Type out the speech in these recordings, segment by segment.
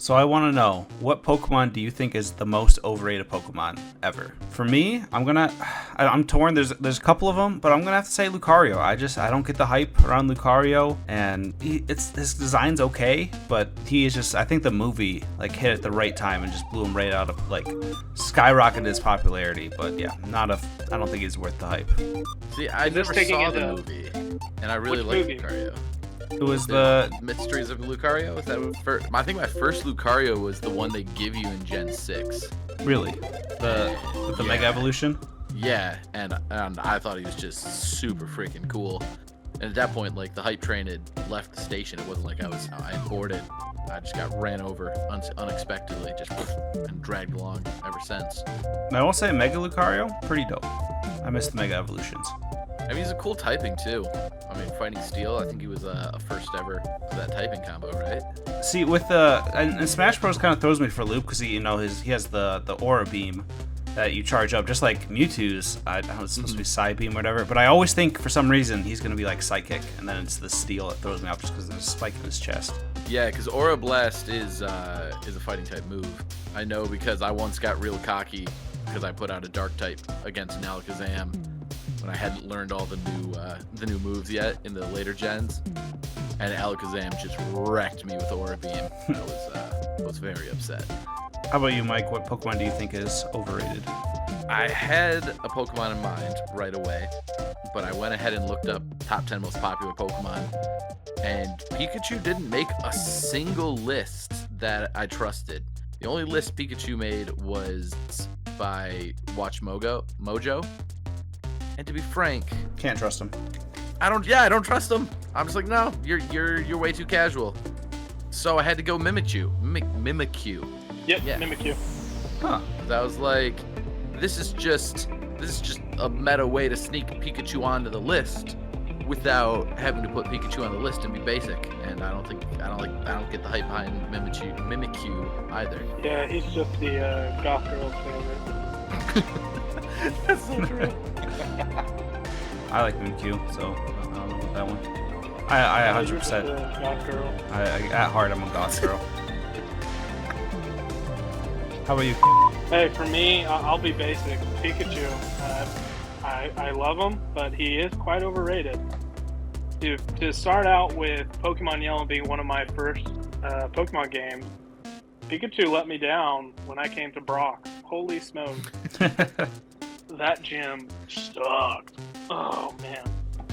So I want to know, what Pokemon do you think is the most overrated Pokemon ever? For me, I'm torn. There's a couple of them, but I'm gonna have to say Lucario. I don't get the hype around Lucario, and his design's okay, but he is just, I think the movie like hit at the right time and just blew him right out of, like, skyrocketed his popularity. But yeah, I don't think he's worth the hype. See, I never saw the movie, and I really like Lucario. It was the Mysteries of Lucario. Was that first? I think my first Lucario was the one they give you in Gen 6. Really? With the Mega Evolution? Yeah, and I thought he was just super freaking cool. And at that point, like, the hype train had left the station. It wasn't like I boarded. I just got ran over unexpectedly, just and dragged along ever since. And I will say Mega Lucario, pretty dope. I miss the Mega Evolutions. I mean, he's a cool typing too. I mean, Fighting Steel, I think he was a first ever for that typing combo, right? See, with and Smash Bros kind of throws me for a loop because he has the Aura Beam that you charge up, just like Mewtwo's. I don't know, it's supposed to be Psybeam or whatever, but I always think for some reason he's gonna be like Psychic, and then it's the Steel that throws me off just because there's a spike in his chest. Yeah, because Aura Blast is a fighting type move. I know because I once got real cocky because I put out a Dark type against an Alakazam when I hadn't learned all the new moves yet in the later gens, and Alakazam just wrecked me with Aura Beam. I was very upset. How about you, Mike? What Pokemon do you think is overrated? I had a Pokemon in mind right away, but I went ahead and looked up top 10 most popular Pokemon, and Pikachu didn't make a single list that I trusted. The only list Pikachu made was by Watch Mojo. And to be frank, can't trust him. I don't trust him. I'm just like, no, you're way too casual. So I had to go Mimikyu. Mimikyu. Yep, yeah. Mimikyu. Huh. I was like, this is just a meta way to sneak Pikachu onto the list without having to put Pikachu on the list and be basic. And I don't get the hype behind Mimikyu either. Yeah, he's just the goth girl's favorite. That's so true. I like Mimikyu, so I don't know about that one. I 100%. Goth girl. At heart, I'm a goth girl. How about you? Hey, for me, I'll be basic. Pikachu. I love him, but he is quite overrated. To start out with Pokemon Yellow being one of my first Pokemon games, Pikachu let me down when I came to Brock. Holy smokes. That gym sucked. Oh, man.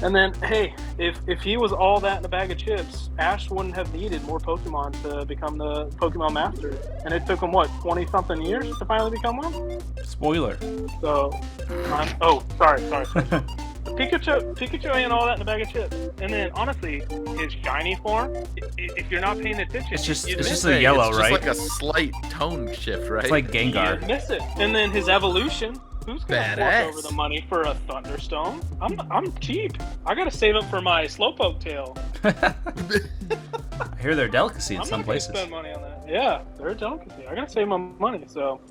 And then, hey, if he was all that in a bag of chips, Ash wouldn't have needed more Pokemon to become the Pokemon Master. And it took him, 20-something years to finally become one? Spoiler. So, sorry. Pikachu ain't all that in a bag of chips. And then, honestly, his shiny form, if you're not paying attention, it's just a yellow, right? It's just like a slight tone shift, right? It's like Gengar. You miss it. And then his evolution. Who's gonna fork over the money for a Thunderstone? I'm cheap. I gotta save up for my Slowpoke tail. I hear they're a delicacy in some places. I'm not gonna spend money on that. Yeah, they're a delicacy. I gotta save my money, so.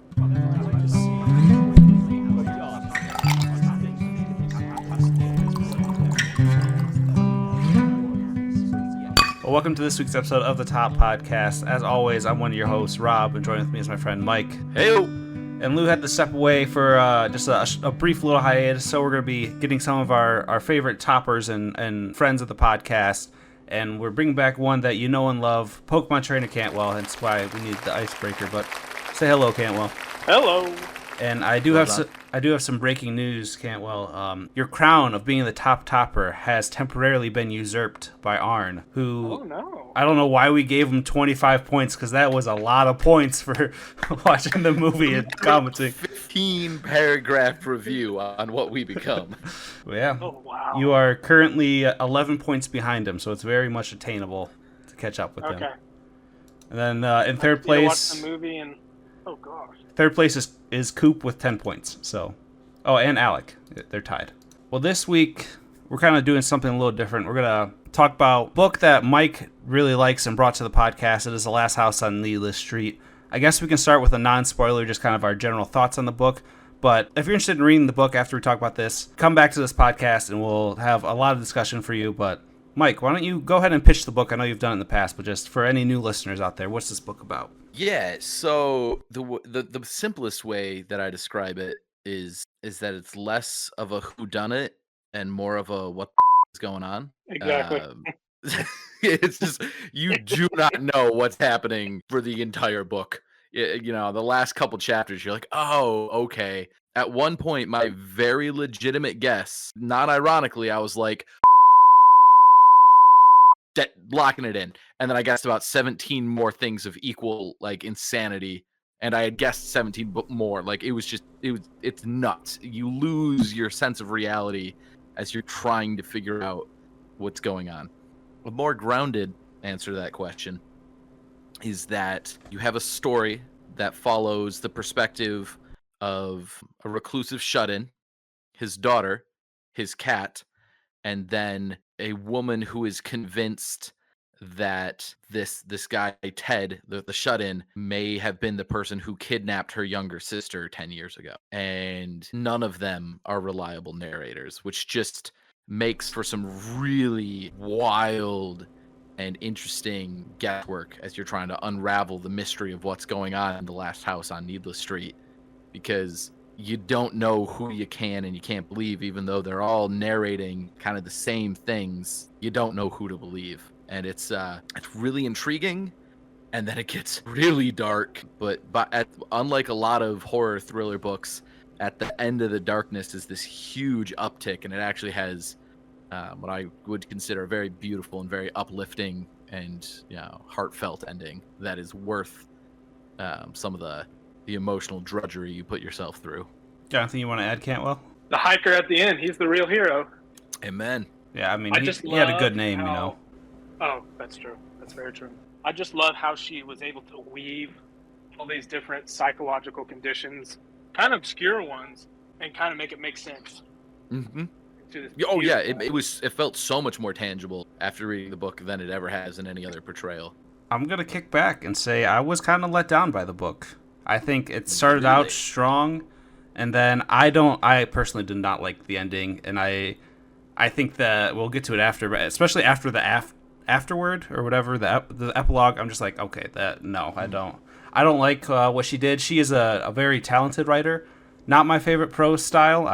Well, welcome to this week's episode of the Top Podcast. As always, I'm one of your hosts, Rob, and joining with me is my friend Mike. Heyo! And Lou had to step away for just a brief little hiatus, so we're going to be getting some of our favorite toppers and friends of the podcast, and we're bringing back one that you know and love, Pokemon Trainer Cantwell. That's why we need the icebreaker, but say hello, Cantwell. Hello. And I do have some breaking news, Cantwell. Your crown of being the top topper has temporarily been usurped by Arn, who... Oh, no. I don't know why we gave him 25 points, because that was a lot of points for watching the movie and commenting. 15-paragraph review on what we become. Yeah. Oh, wow. You are currently 11 points behind him, so it's very much attainable to catch up with him. Okay. And then in third place... watch the movie and... Oh, gosh. Third place is Coop with 10 points. So, and Alec. They're tied. Well, this week, we're kind of doing something a little different. We're going to talk about a book that Mike really likes and brought to the podcast. It is The Last House on Needless Street. I guess we can start with a non-spoiler, just kind of our general thoughts on the book. But if you're interested in reading the book after we talk about this, come back to this podcast and we'll have a lot of discussion for you. But Mike, why don't you go ahead and pitch the book? I know you've done it in the past, but just for any new listeners out there, what's this book about? Yeah, so the simplest way that I describe it is that it's less of a whodunit and more of a what is going on. Exactly. It's just you do not know what's happening for the entire book. You know, the last couple chapters, you're like, oh, okay. At one point, my very legitimate guess, not ironically, I was like, locking it in, and then I guessed about 17 more things of equal like insanity, and I had guessed 17 more. Like it's nuts. You lose your sense of reality as you're trying to figure out what's going on. A more grounded answer to that question is that you have a story that follows the perspective of a reclusive shut-in, his daughter, his cat, and then a woman who is convinced that this guy Ted, the shut-in, may have been the person who kidnapped her younger sister 10 years ago. And none of them are reliable narrators, which just makes for some really wild and interesting guesswork as you're trying to unravel the mystery of what's going on in the last house on Needless Street, because you don't know who you can and you can't believe, even though they're all narrating kind of the same things. You don't know who to believe, and it's really intriguing, and then it gets really dark. But unlike a lot of horror thriller books, at the end of the darkness is this huge uptick, and it actually has what I would consider a very beautiful and very uplifting and heartfelt ending that is worth some of the emotional drudgery you put yourself through. Jonathan, you want to add Cantwell? The hiker at the end, he's the real hero. Amen. Yeah, I mean, he had a good name, Oh, that's true. That's very true. I just love how she was able to weave all these different psychological conditions, kind of obscure ones, and kind of make it make sense. Mm-hmm. Oh yeah, it felt so much more tangible after reading the book than it ever has in any other portrayal. I'm going to kick back and say I was kind of let down by the book. I think it started out strong, and then I personally did not like the ending, and I think that we'll get to it after, but especially after the afterward or whatever, the epilogue, I'm just like, okay, I don't like what she did. She is a very talented writer. Not my favorite prose style.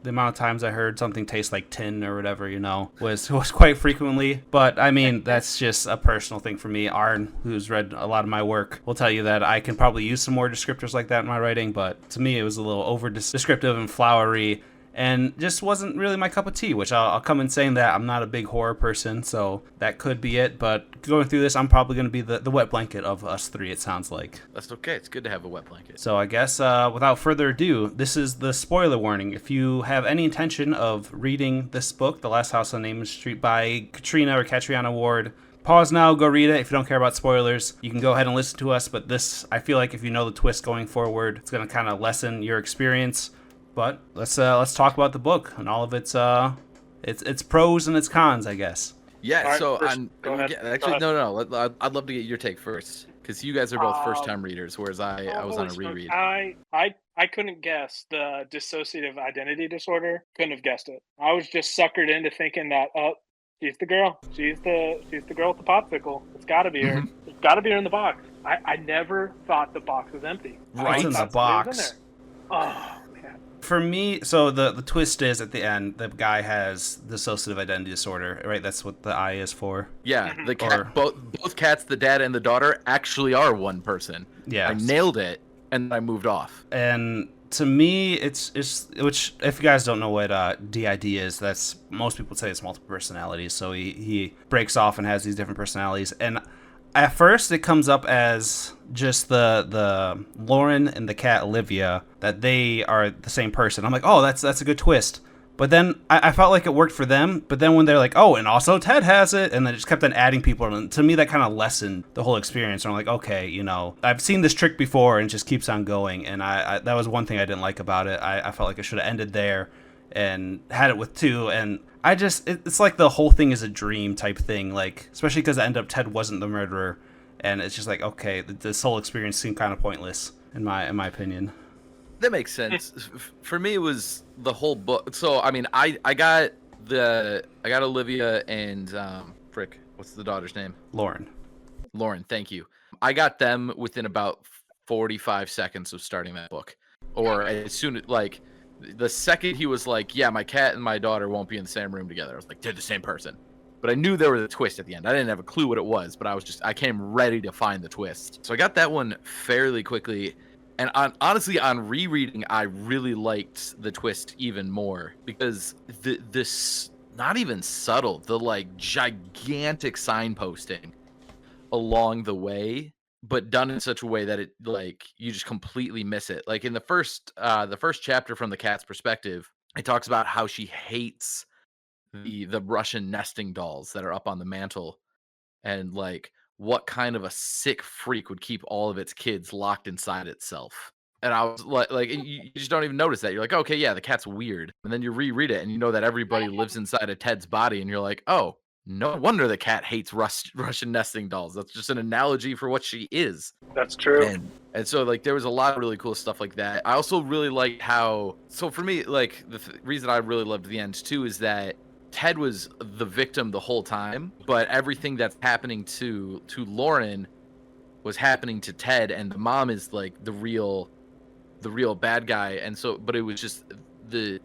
The amount of times I heard something taste like tin or whatever, was quite frequently. But, I mean, that's just a personal thing for me. Arn, who's read a lot of my work, will tell you that I can probably use some more descriptors like that in my writing. But to me, it was a little over-descriptive and flowery and just wasn't really my cup of tea, which I'll come in saying that I'm not a big horror person, so that could be it. But going through this, I'm probably going to be the wet blanket of us three, it sounds like. That's okay. It's good to have a wet blanket. So I guess without further ado, this is the spoiler warning. If you have any intention of reading this book, The Last House on Needless Street by Catriona Ward, pause now, go read it. If you don't care about spoilers, you can go ahead and listen to us. But this, I feel like if you know the twist going forward, it's going to kind of lessen your experience. But let's talk about the book and all of its pros and its cons, I guess. Yeah. Right, so go ahead. actually, no. I'd love to get your take first, because you guys are both first-time readers, whereas I was on a reread. I couldn't guess the dissociative identity disorder. Couldn't have guessed it. I was just suckered into thinking that she's the girl. She's the girl with the popsicle. It's got to be her. Mm-hmm. It's got to be her in the box. I never thought the box was empty. Right in the box. Oh man. For me, so the twist is at the end, the guy has dissociative identity disorder, right? That's what the I is for. Yeah, the cat, both cats, the dad and the daughter, actually are one person. Yeah, I nailed it, and I moved off. And to me, it's which, if you guys don't know what DID is, that's, most people say it's multiple personalities. So he breaks off and has these different personalities, and at first it comes up as just the Lauren and the cat Olivia, that they are the same person. I'm like, oh, that's a good twist. But then I felt like it worked for them. But then when they're like, oh, and also Ted has it, and then it just kept on adding people, and to me that kind of lessened the whole experience. And I'm like, okay, I've seen this trick before, and it just keeps on going. And I that was one thing I didn't like about it. I felt like it should have ended there and had it with two. And I just, it's like the whole thing is a dream type thing, like, especially because it ended up Ted wasn't the murderer. And it's just like, okay, this whole experience seemed kind of pointless in my opinion. That makes sense. For me, it was the whole book. So, I mean, I got I got Olivia and frick, what's the daughter's name? Lauren. Lauren, thank you. I got them within about 45 seconds of starting that book. Or as soon as, like, the second he was like, yeah, my cat and my daughter won't be in the same room together, I was like, they're the same person. But I knew there was a twist at the end. I didn't have a clue what it was, but I came ready to find the twist. So I got that one fairly quickly. And honestly, on rereading, I really liked the twist even more because this not even subtle, the like gigantic signposting along the way, but done in such a way that it like you just completely miss it. Like in the first chapter from the cat's perspective, it talks about how she hates the Russian nesting dolls that are up on the mantle, and like what kind of a sick freak would keep all of its kids locked inside itself. And I was like you just don't even notice that. You're like, okay, yeah, the cat's weird. And then you reread it and you know that everybody lives inside of Ted's body, and you're like, oh, no wonder the cat hates Russian nesting dolls. That's just an analogy for what she is. That's true. And so like there was a lot of really cool stuff like that. I also really liked how, so for me, like the reason I really loved the end too is that Ted was the victim the whole time, but everything that's happening to Lauren was happening to Ted, and the mom is like the real bad guy. And so, but it was just the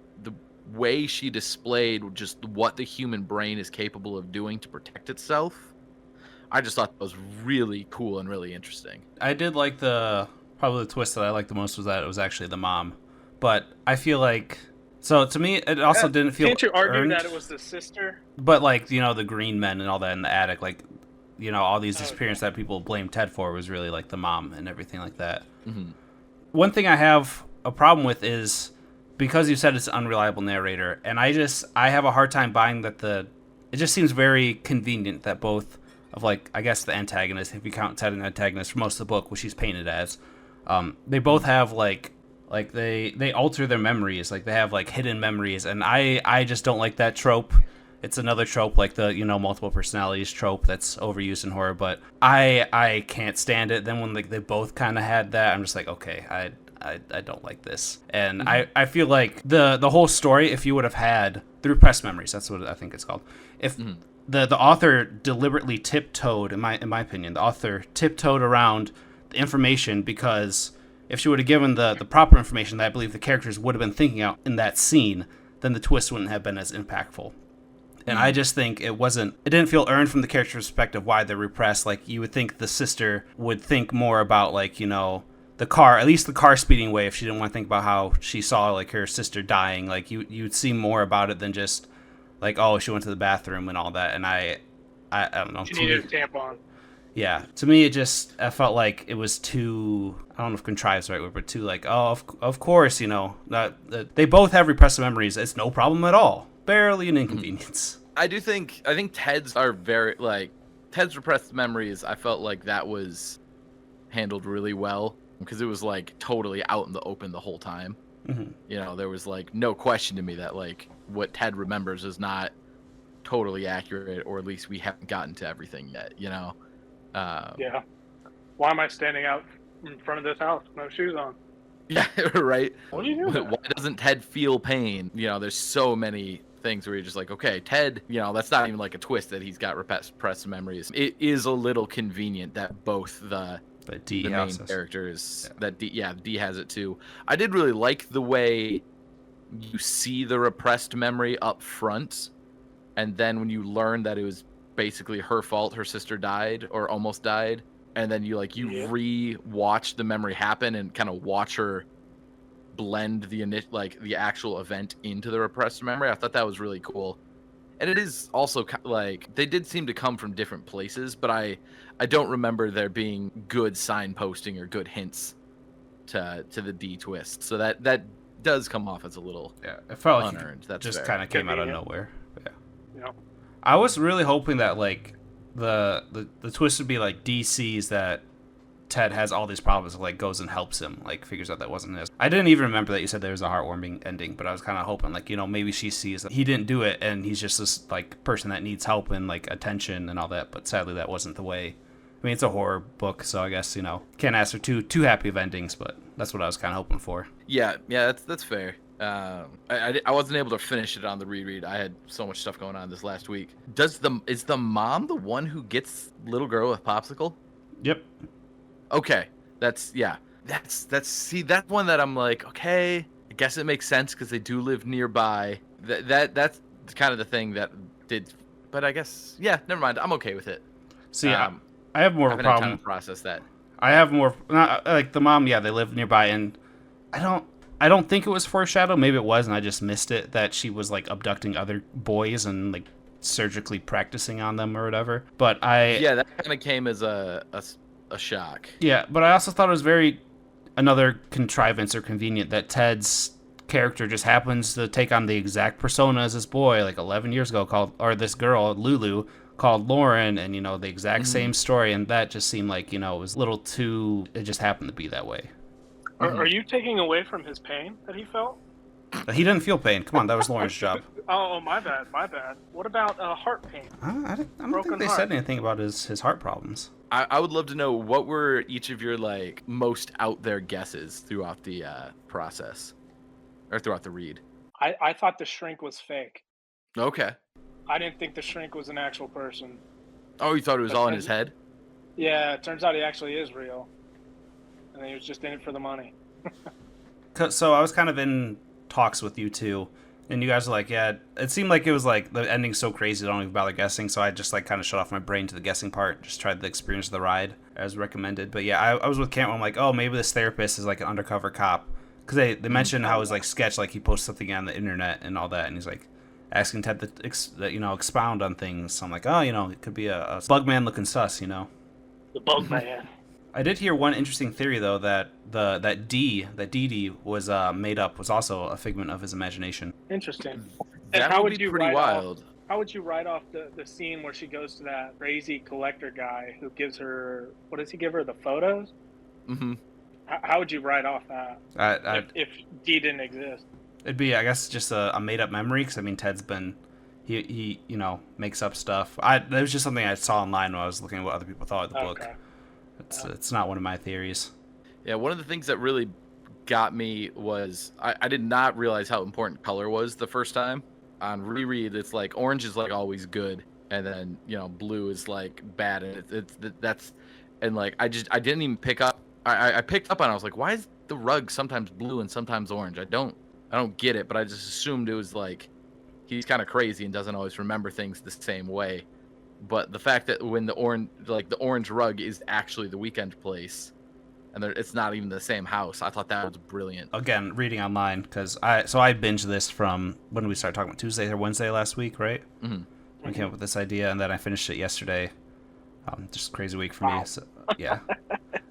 way she displayed just what the human brain is capable of doing to protect itself. I just thought that was really cool and really interesting. I did like probably the twist that I liked the most was that it was actually the mom, but I feel like, so to me it also didn't feel Can't you argue earned, that it was the sister? but like, you know, the green men and all that in the attic, like, you know, all these disappearances that people blame Ted for was really like the mom and everything like that. Mm-hmm. One thing I have a problem with is, because you said it's an unreliable narrator, and I have a hard time buying that it just seems very convenient that both of, like, I guess the antagonist, if you count Ted an antagonist for most of the book, which he's painted as, they both have like they alter their memories, like they have like hidden memories, and I just don't like that trope. It's another trope, like the, you know, multiple personalities trope that's overused in horror, but I can't stand it. Then when like they both kind of had that, I'm just like, okay, I don't like this. And Mm-hmm. I feel like the whole story, if you would have had the repressed memories, that's what I think it's called. If the author deliberately tiptoed, in my opinion, the author tiptoed around the information, because if she would have given the proper information that I believe the characters would have been thinking out in that scene, then the twist wouldn't have been as impactful. And I just think it didn't feel earned from the character's perspective why they're repressed. Like, you would think the sister would think more about, like, you know, the car, at least the car speeding away, if she didn't want to think about how she saw, like, her sister dying. Like, you'd see more about it than just, like, oh, she went to the bathroom and all that. And I don't know. She needed a tampon. Yeah. To me, I felt like it was too, I don't know if contrived is the right word, but too, like, oh, of course, you know, they both have repressive memories. It's no problem at all. Barely an inconvenience. I think Ted's are very, like, Ted's repressed memories, I felt like that was handled really well, because it was like totally out in the open the whole time. Mm-hmm. You know, there was like no question to me that like what Ted remembers is not totally accurate, or at least we haven't gotten to everything yet, you know? Yeah. Why am I standing out in front of this house with no shoes on? Yeah, right? What are you doing? Why doesn't Ted feel pain? You know, there's so many things where you're just like, okay, Ted, you know, that's not even like a twist that he's got repressed memories. It is a little convenient that both the main characters, that D has it too. I did really like the way you see the repressed memory up front, and then when you learn that it was basically her fault, her sister died or almost died, and then you re-watch the memory happen and kind of watch her blend the actual event into the repressed memory. I thought that was really cool. And it is also like they did seem to come from different places, but I don't remember there being good signposting or good hints to the D twist. So that does come off as a little it felt like unearned. That's just fair. kind of came out of nowhere. Yeah. I was really hoping that like the twist would be like D sees that Ted has all these problems, like goes and helps him, like figures out that wasn't his. I didn't even remember that you said there was a heartwarming ending, but I was kind of hoping, like, you know, maybe she sees that he didn't do it and he's just this like person that needs help and like attention and all that. But sadly, that wasn't the way. I mean, it's a horror book, so I guess, you know, can't ask for too happy of endings, but that's what I was kind of hoping for. Yeah, that's fair. I wasn't able to finish it on the reread. I had so much stuff going on this last week. Is the mom the one who gets little girl with popsicle? Yep. Okay, that's that's one that I'm like, okay, I guess it makes sense because they do live nearby. That's kind of the thing that did, but I guess never mind. I'm okay with it. See, I have more of a haven't had time problem. to process that. I have more not, like the mom. Yeah, they live nearby, and I don't think it was foreshadowed. Maybe it was, and I just missed it. That she was like abducting other boys and like surgically practicing on them or whatever. But that kind of came as a shock. Yeah, but I also thought it was very another contrivance or convenient that Ted's character just happens to take on the exact persona as this boy like 11 years ago or this girl Lulu called Lauren, and the exact same story, and that just seemed like it was a little too. It just happened to be that way. Are you taking away from his pain that he felt? He didn't feel pain. Come on, that was Lauren's job. Oh, my bad. What about heart pain? I don't think they said anything about his heart problems. I would love to know what were each of your like most out there guesses throughout the process or throughout the read. I thought the shrink was fake. Okay. I didn't think the shrink was an actual person. Oh, you thought it was all in his head? Yeah, it turns out he actually is real. And he was just in it for the money. So I was kind of in talks with you two, and you guys were like, yeah, it seemed like it was like the ending's so crazy I don't even bother guessing, so I just like kind of shut off my brain to the guessing part, just tried the experience of the ride as recommended. But yeah, I was with Cam. I'm like, oh, maybe this therapist is like an undercover cop, because they mentioned how his like sketch, like he posts something on the internet and all that, and he's like asking Ted to expound on things. So I'm like, oh, it could be a bug man looking sus, The bug man. I did hear one interesting theory though, that Dee Dee was made up, was also a figment of his imagination. Interesting. That and how would would be you pretty write wild. How would you write off the scene where she goes to that crazy collector guy who gives her, what does he give her, the photos? Mm-hmm. How would you write off that if Dee didn't exist? It'd be, I guess, just a made up memory, because I mean Ted's been he makes up stuff. That was just something I saw online when I was looking at what other people thought of the book. It's not one of my theories. Yeah, one of the things that really got me was I did not realize how important color was the first time. On reread, it's like orange is like always good, and then blue is like bad, and and like I didn't even pick up. I picked up on it. I was like, why is the rug sometimes blue and sometimes orange? I don't get it, but I just assumed it was like he's kind of crazy and doesn't always remember things the same way. But the fact that when the orange rug is actually the Weekend place, and it's not even the same house, I thought that was brilliant. Again, reading online, because I binged this from when we started talking about Tuesday or Wednesday last week, right? Mm-hmm. We came up with this idea, and then I finished it yesterday. Just a crazy week for me. So, yeah.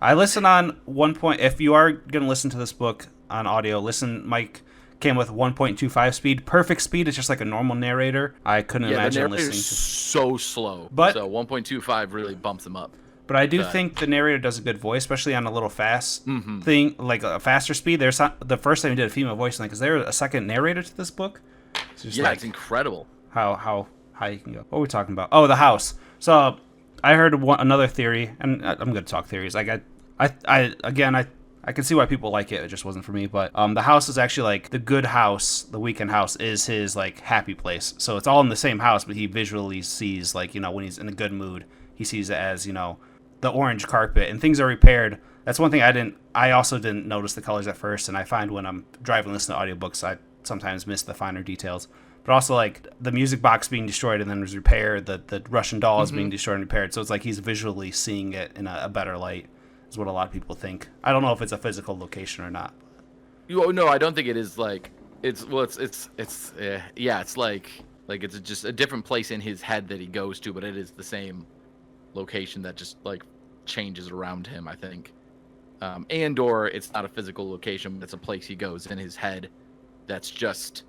I listen on 1 point. If you are going to listen to this book on audio, Mike came with 1.25 speed, perfect speed. It's just like a normal narrator. I couldn't imagine listening to so slow, but so 1.25 really bumps him up. But I do think the narrator does a good voice, especially on a little fast thing, like a faster speed. There's the first time he did a female voice, like, is there a second narrator to this book? It's incredible how high you can go. What are we talking about? Oh, the house. So I heard another theory, and I'm going to talk theories. Like I can see why people like it. It just wasn't for me. But the house is actually like the good house. The Weekend house is his like happy place. So it's all in the same house, but he visually sees like when he's in a good mood, he sees it as the orange carpet and things are repaired. That's one thing I also didn't notice the colors at first, and I find when I'm driving listening to audiobooks, I sometimes miss the finer details. But also like the music box being destroyed and then was repaired, the Russian doll is being destroyed and repaired. So it's like he's visually seeing it in a better light. Is what a lot of people think. I don't know if it's a physical location or not. No, I don't think it is. Like it's like it's just a different place in his head that he goes to, but it is the same location that just like changes around him, I think. Or it's not a physical location, but it's a place he goes in his head that's just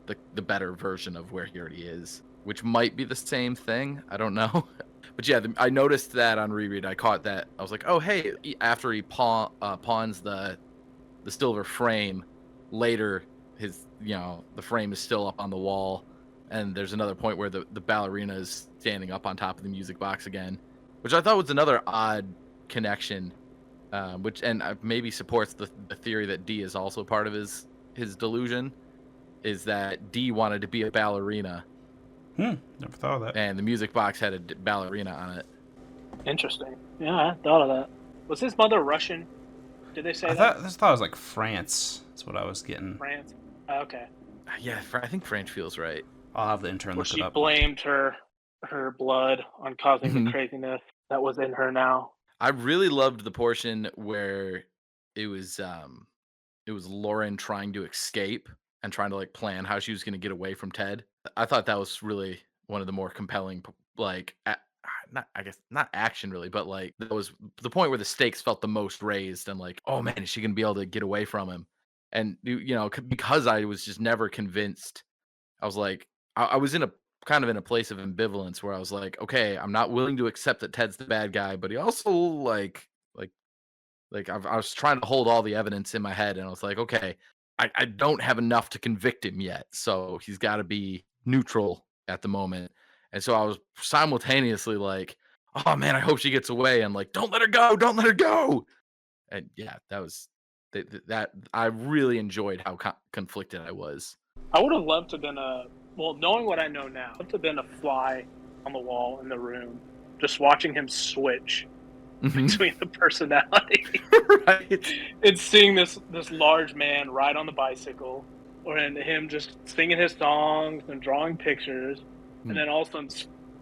the better version of where he already is, which might be the same thing. I don't know. But yeah, I noticed that on reread. I caught that. I was like, oh, hey, after he pawns the silver frame, later the frame is still up on the wall, and there's another point where the ballerina is standing up on top of the music box again, which I thought was another odd connection, which maybe supports the theory that Dee is also part of his his delusion is that Dee wanted to be a ballerina. Never thought of that. And the music box had a ballerina on it. Interesting. Yeah, I thought of that. Was his mother Russian? Did they say I that? thought it was like France. That's what I was getting. France. Oh, okay. Yeah, I think French feels right. I'll have the intern Where look she it up. blamed her blood on causing the craziness that was in her now. I really loved the portion where it was Lauren trying to escape and trying to like plan how she was going to get away from Ted. I thought that was really one of the more compelling, like, not action really, but like that was the point where the stakes felt the most raised and like, oh man, is she going to be able to get away from him? And because I was just never convinced, I was like, I was in a kind of in a place of ambivalence where I was like, okay, I'm not willing to accept that Ted's the bad guy, but he also I was trying to hold all the evidence in my head, and I was like, okay, I don't have enough to convict him yet, so he's got to be neutral at the moment. And so I was simultaneously like, oh man, I hope she gets away, and like, don't let her go. And yeah, that was that I really enjoyed how conflicted I was. I would have loved to have been knowing what I know now, I'd love to have been a fly on the wall in the room, just watching him switch between the personality. Right. And seeing this large man ride on the bicycle, and him just singing his songs and drawing pictures, and then all of a sudden,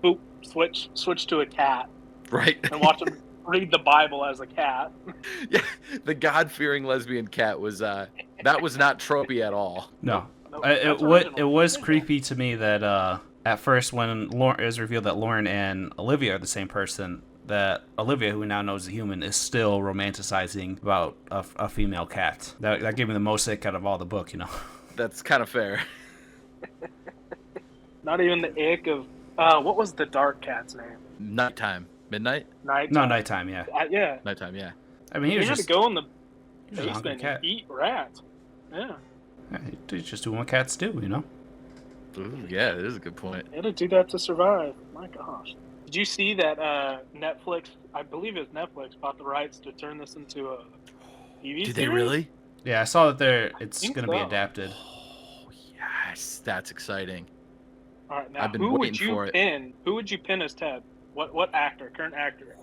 boop, switch to a cat. Right. And watch him read the Bible as a cat. Yeah, the God-fearing lesbian cat was that was not tropey at all. No. That's It was creepy to me that at first when it was revealed that Lauren and Olivia are the same person, that Olivia, who now knows the human, is still romanticizing about a female cat. That gave me the most ick out of all the book, That's kind of fair. Not even the ick of what was the dark cat's name? Nighttime. Midnight? Nighttime, yeah. Yeah. Nighttime, yeah. I mean, he had just to go in the he was a hungry basement cat. and eat rats. Yeah. Yeah, he's just doing what cats do, Ooh, yeah, it is a good point. He had to do that to survive. My gosh. Did you see that Netflix, I believe it's Netflix, bought the rights to turn this into a TV series? Did they really? Yeah, I saw that it's think going to be so. adapted. Oh, yes, that's exciting. All right, now I've been who would waiting you for it. pin? Who would you pin as Ted? What actor? Current actor?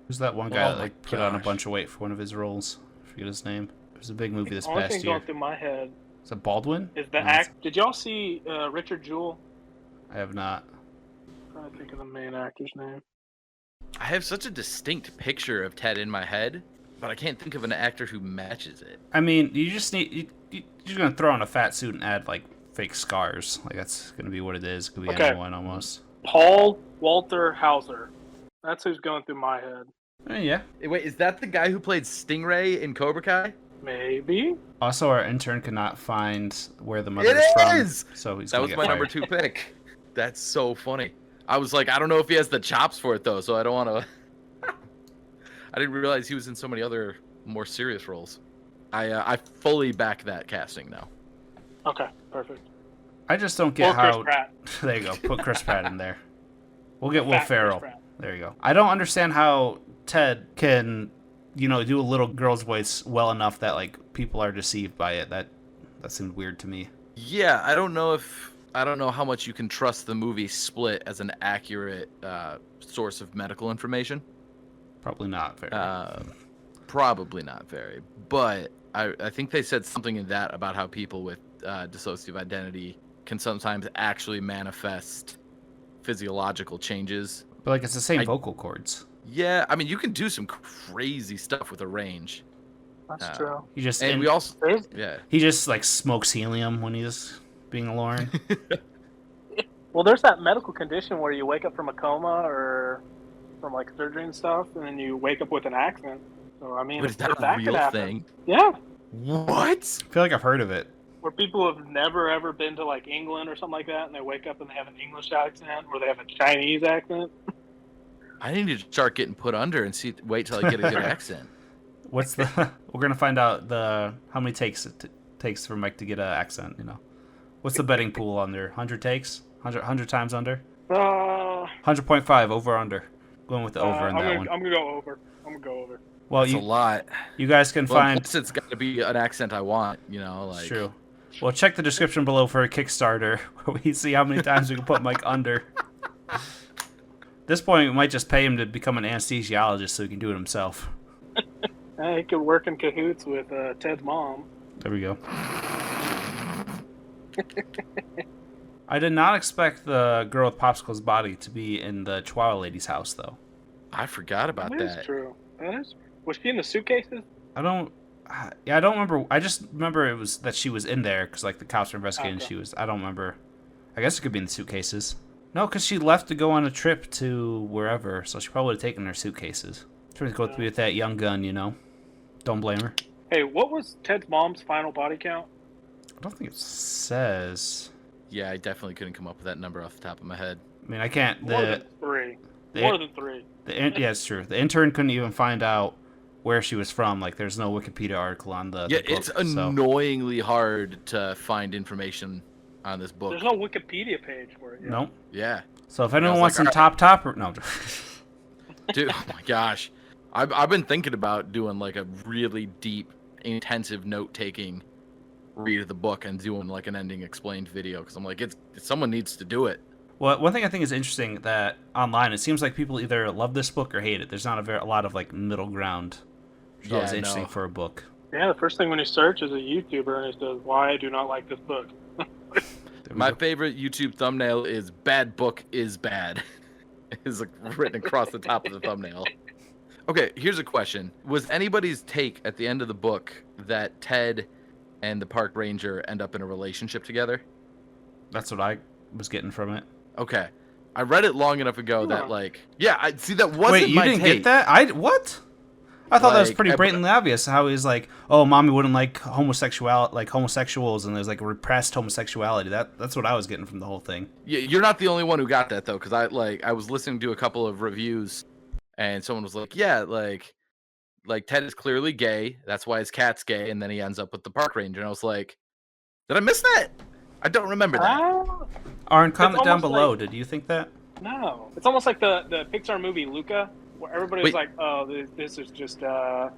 Who's that one guy Oh that my put on a gosh. bunch of weight for one of his roles? I forget his name. It was a big movie this The only past thing year. going through my head Is it Baldwin? is the No, act. Did y'all see Richard Jewell? I have not. I'm trying to think of the main actor's name. I have such a distinct picture of Ted in my head, but I can't think of an actor who matches it. I mean, you just need... You're just going to throw on a fat suit and add, like, fake scars. Like, that's going to be what it is. It could be Okay. anyone, almost. Paul Walter Hauser. That's who's going through my head. Yeah. Wait, is that the guy who played Stingray in Cobra Kai? Maybe. Also, our intern could not find where the mother It is from. is! So he's That going was to my get number fired. 2 pick. That's so funny. I was like, I don't know if he has the chops for it, though, so I don't want to... I didn't realize he was in so many other more serious roles. I fully back that casting now. Okay, perfect. I just don't get Or Chris how... Pratt. There you go. Put Chris Pratt in there. We'll get Will Fat Chris Ferrell. Pratt. There you go. I don't understand how Ted can, do a little girl's voice well enough that like people are deceived by it. That seemed weird to me. Yeah, I don't know how much you can trust the movie Split as an accurate source of medical information. Probably not very. Probably not very. But I think they said something in that about how people with dissociative identity can sometimes actually manifest physiological changes. But like it's the same vocal cords. Yeah, I mean you can do some crazy stuff with a range. That's true. He just And we also There's, yeah. he just like smokes helium when he's being a Lauren. well, there's that medical condition where you wake up from a coma or from like surgery and stuff, and then you wake up with an accent. So I mean, But is that if a could real happen- thing? Yeah, What? I feel like I've heard of it. where people have never ever been to like England or something like that, and they wake up and they have an English accent or they have a Chinese accent. I need to start getting put under and wait till I get a good accent. What's the? We're gonna find out how many takes it takes for Mike to get an accent. What's the betting pool under? 100 takes? 100 times under? 100.5 over under. Going with the over in that one. I'm gonna go over. Well, That's a lot. you guys can Well, find. plus it's got to be an accent I want. You know, like. It's true. Well, check the description below for a Kickstarter where we see how many times we can put Mike under. At this point, we might just pay him to become an anesthesiologist so he can do it himself. He could work in cahoots with Ted's mom. There we go. I did not expect the girl with Popsicle's body to be in the Chihuahua lady's house, though. I forgot about That that. is true. That is. Was she in the suitcases? I don't remember. I just remember it was that she was in there because like the cops were investigating. Okay. She was. I don't remember. I guess it could be in the suitcases. No, because she left to go on a trip to wherever, so she probably would have taken her suitcases. Trying to go to be with that young gun, you know. Don't blame her. Hey, what was Ted's mom's final body count? I don't think it says. Yeah, I definitely couldn't come up with that number off the top of my head. I mean, I can't. More than three. More than three. Yeah, it's true. The intern couldn't even find out where she was from. Like, there's no Wikipedia article on the book, It's annoyingly hard to find information on this book. There's no Wikipedia page for it. Yet. Nope. Yeah. So if anyone was wants like, some top, no. Dude, oh my gosh. I've been thinking about doing like a really deep, intensive note-taking read of the book and doing like an ending explained video because I'm like, someone needs to do it. Well, one thing I think is interesting that online, it seems like people either love this book or hate it. There's not a lot of like middle ground. Which is always interesting for a book. Yeah, the first thing when you search is a YouTuber and it says, "Why I do not like this book." My favorite YouTube thumbnail is "Bad book is bad." It's like written across the top of the thumbnail. Okay, here's a question: was anybody's take at the end of the book that Ted and the park ranger end up in a relationship together? That's what I was getting from it. Okay, I read it long enough ago that like, yeah, I see that wasn't Wait, you my didn't take. get that? What? I thought that was Like, pretty blatantly obvious. How he's like, oh, mommy wouldn't like homosexuals, and there's like repressed homosexuality. That's what I was getting from the whole thing. Yeah, you're not the only one who got that though, because I was listening to a couple of reviews, and someone was like, yeah, like Ted is clearly gay. That's why his cat's gay, and then he ends up with the park ranger. And I was like, did I miss that? I don't remember that. Aaron, comment down almost below. like- Did you think that? No, it's almost like the Pixar movie Luca, where everybody was Wait. like, "Oh, this is just." Oh,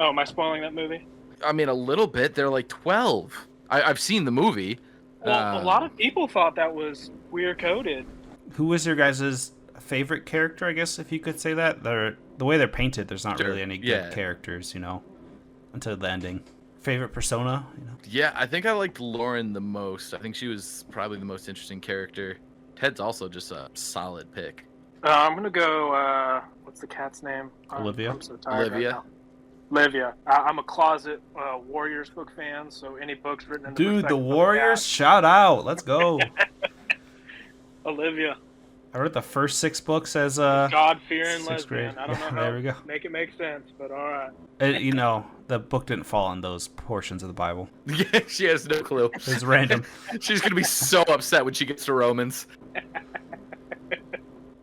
am I spoiling that movie? I mean, a little bit. They're like 12. I've seen the movie. Well, a lot of people thought that was queer coded. Who was your guys' favorite character? I guess if you could say that. The way they're painted, there's not Sure, really any good yeah. characters, until the ending. Favorite persona, Yeah, I think I liked Lauren the most. I think she was probably the most interesting character. Ted's also just a solid pick. I'm gonna go. What's the cat's name? Olivia? I'm so tired Olivia? right now. Olivia. I'm a closet Warriors book fan, so any books written in the Dude, the perspective of a Warriors, shout out. Let's go. cat. Olivia, I read the first 6 books as God-fearing sixth lesbian. grade. I don't know how There we go. to make it make sense, but all right. The book didn't fall in those portions of the Bible. Yeah, she has no clue. It was random. She's gonna be so upset when she gets to Romans.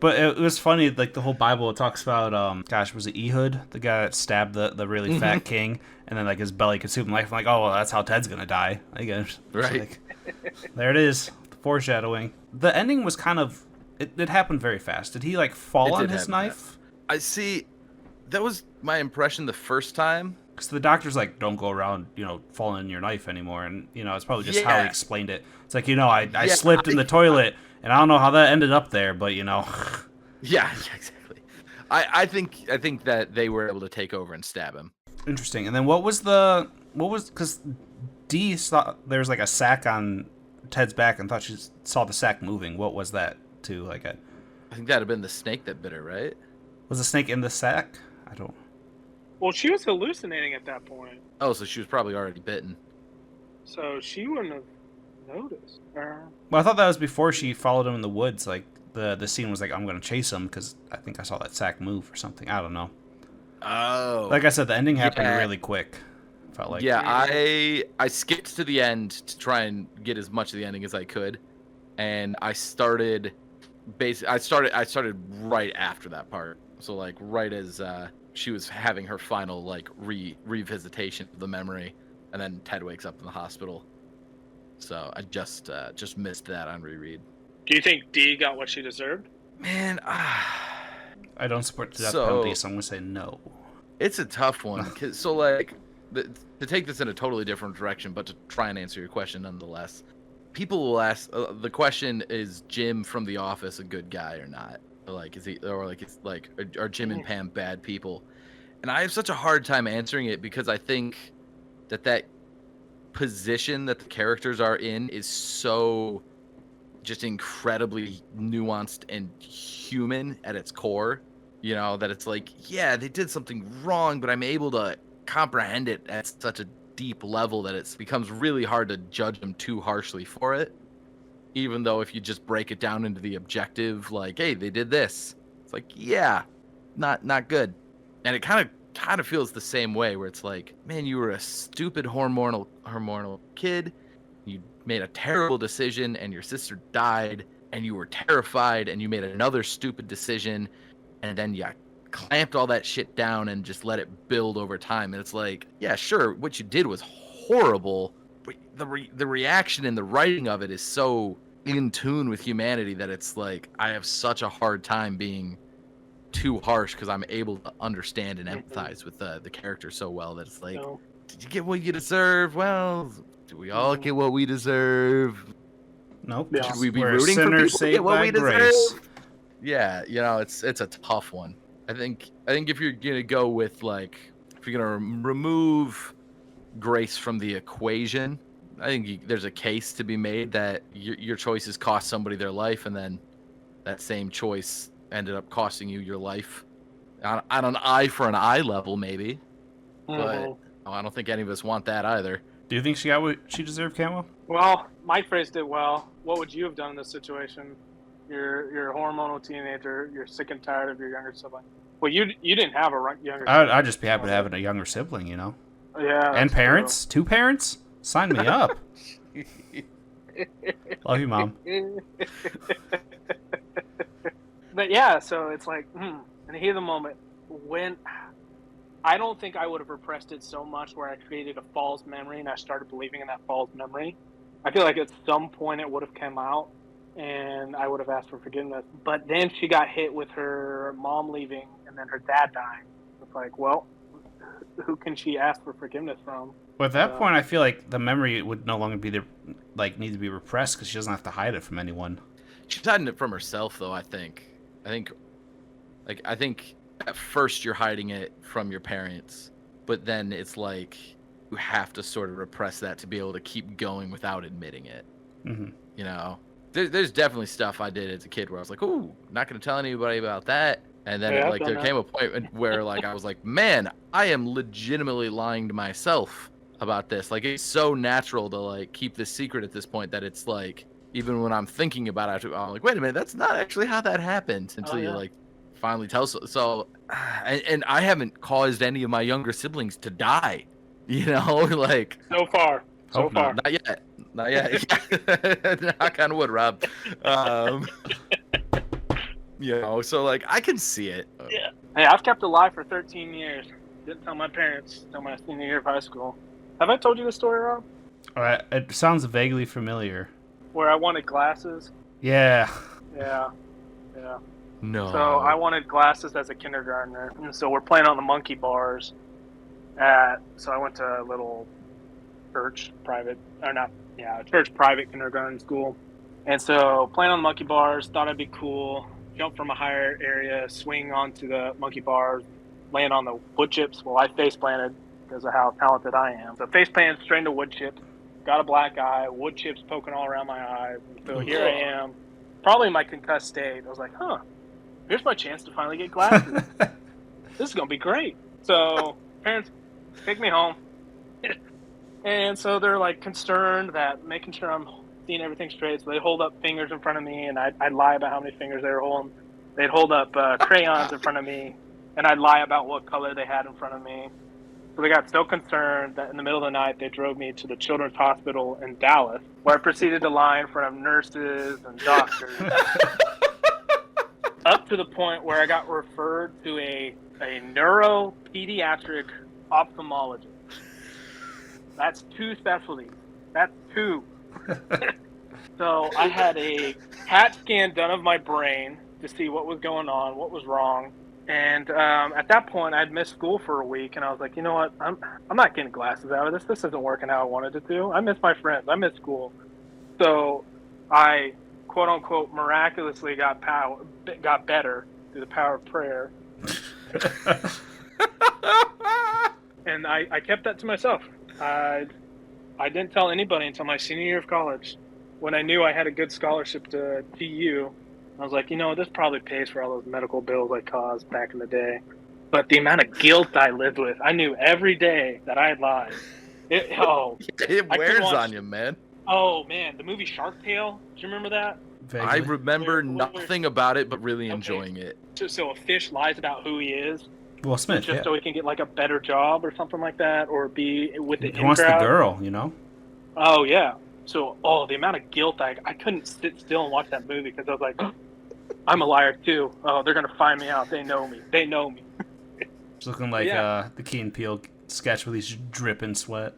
But it was funny, like the whole Bible, it talks about, was it Ehud, the guy that stabbed the really fat king, and then like his belly consumed life. I'm like, oh, well, that's how Ted's gonna die. I guess. Right. Like, there it is, the foreshadowing. The ending was kind of, it happened very fast. Did he like fall It on did his happen knife? I see. That was my impression the first time. Because the doctor's like, don't go around, falling on your knife anymore. And, it's probably just how he Yeah. explained it. It's like, I Yeah, slipped in the toilet, and I don't know how that ended up there, but, Yeah, exactly. I think that they were able to take over and stab him. Interesting. And then because Dee saw there was like a sack on Ted's back and thought she saw the sack moving. What was that too? I think that'd have been the snake that bit her, right? Was the snake in the sack? I don't. Well, she was hallucinating at that point, Oh, so she was probably already bitten. so she wouldn't have noticed. Well, I thought that was before she followed him in the woods. Like the scene was like, I'm gonna chase him because I think I saw that sack move or something. I don't know. Oh. Like I said, the ending happened Yeah. really quick. Felt like. Yeah, I skipped to the end to try and get as much of the ending as I could, and I started right after that part. So like right as she was having her final like revisitation of the memory, and then Ted wakes up in the hospital. So I just missed that on reread. Do you think Dee got what she deserved? Man, I don't support the death So- penalty, so I'm gonna say no. It's a tough one. So, like, to take this in a totally different direction, but to try and answer your question nonetheless, people will ask. The question is: Jim from The Office a good guy or not? Like, is he, or like, it's like, are Jim and Pam bad people? And I have such a hard time answering it because I think that position that the characters are in is so just incredibly nuanced and human at its core. You know, that it's like, yeah, they did something wrong, but I'm able to comprehend it at such a deep level that it becomes really hard to judge them too harshly for it. Even though if you just break it down into the objective, like, hey, they did this, it's like, yeah, not good. And it kind of feels the same way, where it's like, man, you were a stupid hormonal kid, you made a terrible decision, and your sister died, and you were terrified, and you made another stupid decision, and then you clamped all that shit down and just let it build over time. And it's like, yeah, sure, what you did was horrible, but the reaction and the writing of it is so in tune with humanity that it's like, I have such a hard time being too harsh because I'm able to understand and empathize with the character so well that it's like, did you get what you deserve? Well, do we all get what we deserve? Nope. Yeah. Should we be We're rooting for people sinners to get saved what by we grace. deserve? Yeah, you know, it's a tough one. I think if you're gonna go with, like, if you're gonna remove grace from the equation, I think there's a case to be made that your choices cost somebody their life, and then that same choice ended up costing you your life on an eye for an eye level, maybe. But I don't think any of us want that either. Do you think she got what she deserved, Camo? Well, Mike phrased it well. What would you have done in this situation? You're a hormonal teenager. You're sick and tired of your younger sibling. Well, you didn't have a younger sibling. I'd just be happy to have a younger sibling, you know? Yeah. And parents? True. 2 parents? Sign me up. Love you, Mom. But yeah, so it's like, and here's the moment when I don't think I would have repressed it so much where I created a false memory and I started believing in that false memory. I feel like at some point it would have come out and I would have asked for forgiveness. But then she got hit with her mom leaving and then her dad dying. It's like, well, who can she ask for forgiveness from? But at that point, I feel like the memory would no longer be there, like, need to be repressed because she doesn't have to hide it from anyone. She's hiding it from herself, though. I think at first you're hiding it from your parents, but then it's like you have to sort of repress that to be able to keep going without admitting it. Mm-hmm. You know, there's definitely stuff I did as a kid where I was like, "Ooh, not going to tell anybody about that." And then there came a point where, like, I was like, "Man, I am legitimately lying to myself about this." Like, it's so natural to, like, keep this secret at this point that it's like, even when I'm thinking about it, I'm like, "Wait a minute, that's not actually how that happened." Until you, like, finally tell. So, and I haven't caused any of my younger siblings to die. You know, like, so far. Not yet. Knock on wood, Rob. You know, so, like, I can see it. Yeah. Hey, I've kept alive for 13 years. Didn't tell my parents until my senior year of high school. Have I told you this story, Rob? All right, it sounds vaguely familiar. Where I wanted glasses. Yeah. Yeah. No. So I wanted glasses as a kindergartner, and so we're playing on the monkey bars. So I went to a little church private kindergarten school, and so playing on the monkey bars, thought it'd be cool. Jump from a higher area, swing onto the monkey bars, land on the wood chips. Well, I face planted because of how talented I am. So face planted straight into wood chips. Got a black eye, wood chips poking all around my eyes. And so here I am, probably in my concussed state. I was like, here's my chance to finally get glasses. This is going to be great. So parents take me home. And so they're, like, concerned that making sure I'm seeing everything straight. So they hold up fingers in front of me, and I'd lie about how many fingers they were holding. They'd hold up crayons in front of me, and I'd lie about what color they had in front of me. So they got so concerned that in the middle of the night, they drove me to the Children's Hospital in Dallas, where I proceeded to lie in front of nurses and doctors. Up to the point where I got referred to a neuropediatric ophthalmologist. That's 2 specialties. That's 2. So I had a CAT scan done of my brain to see what was going on, what was wrong. And at that point, I'd missed school for a week, and I was like, you know what? I'm not getting glasses out of this. This isn't working how I wanted it to. I miss my friends. I miss school. So I, quote unquote, miraculously got better through the power of prayer. And I kept that to myself. I didn't tell anybody until my senior year of college, when I knew I had a good scholarship to TU. I was like, you know, this probably pays for all those medical bills I caused back in the day. But the amount of guilt I lived with, I knew every day that I had lied. It wears on you, man. Oh, man, the movie Shark Tale, do you remember that? Vaguely. I remember nothing about it, but really enjoying it. So a fish lies about who he is, Will Smith, just so he can get like a better job or something like that, or be with the He wants the girl, you know? Oh, yeah. So, the amount of guilt, I couldn't sit still and watch that movie because I was like, I'm a liar too. Oh, they're going to find me out. They know me. It's looking like the Key and Peele sketch where he's dripping sweat.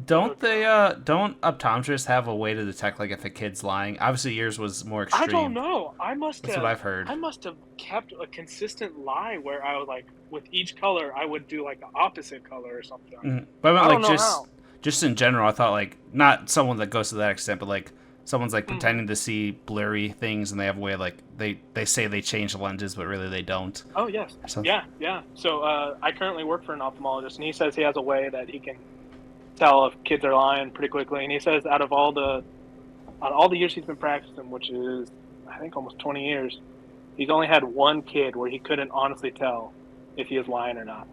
Don't optometrists have a way to detect like if a kid's lying? Obviously yours was more extreme. I don't know. That's what I've heard. I must have kept a consistent lie where I was like, with each color, I would do like the opposite color or something. Mm-hmm. But I meant like how. Just in general, I thought like not someone that goes to that extent, but like someone's like pretending to see blurry things and they have a way of like they say they change the lenses, but really they don't. Oh yes, yeah. So I currently work for an ophthalmologist, and he says he has a way that he can tell if kids are lying pretty quickly. And he says out of all the years he's been practicing, which is I think almost 20 years, he's only had one kid where he couldn't honestly tell if he was lying or not.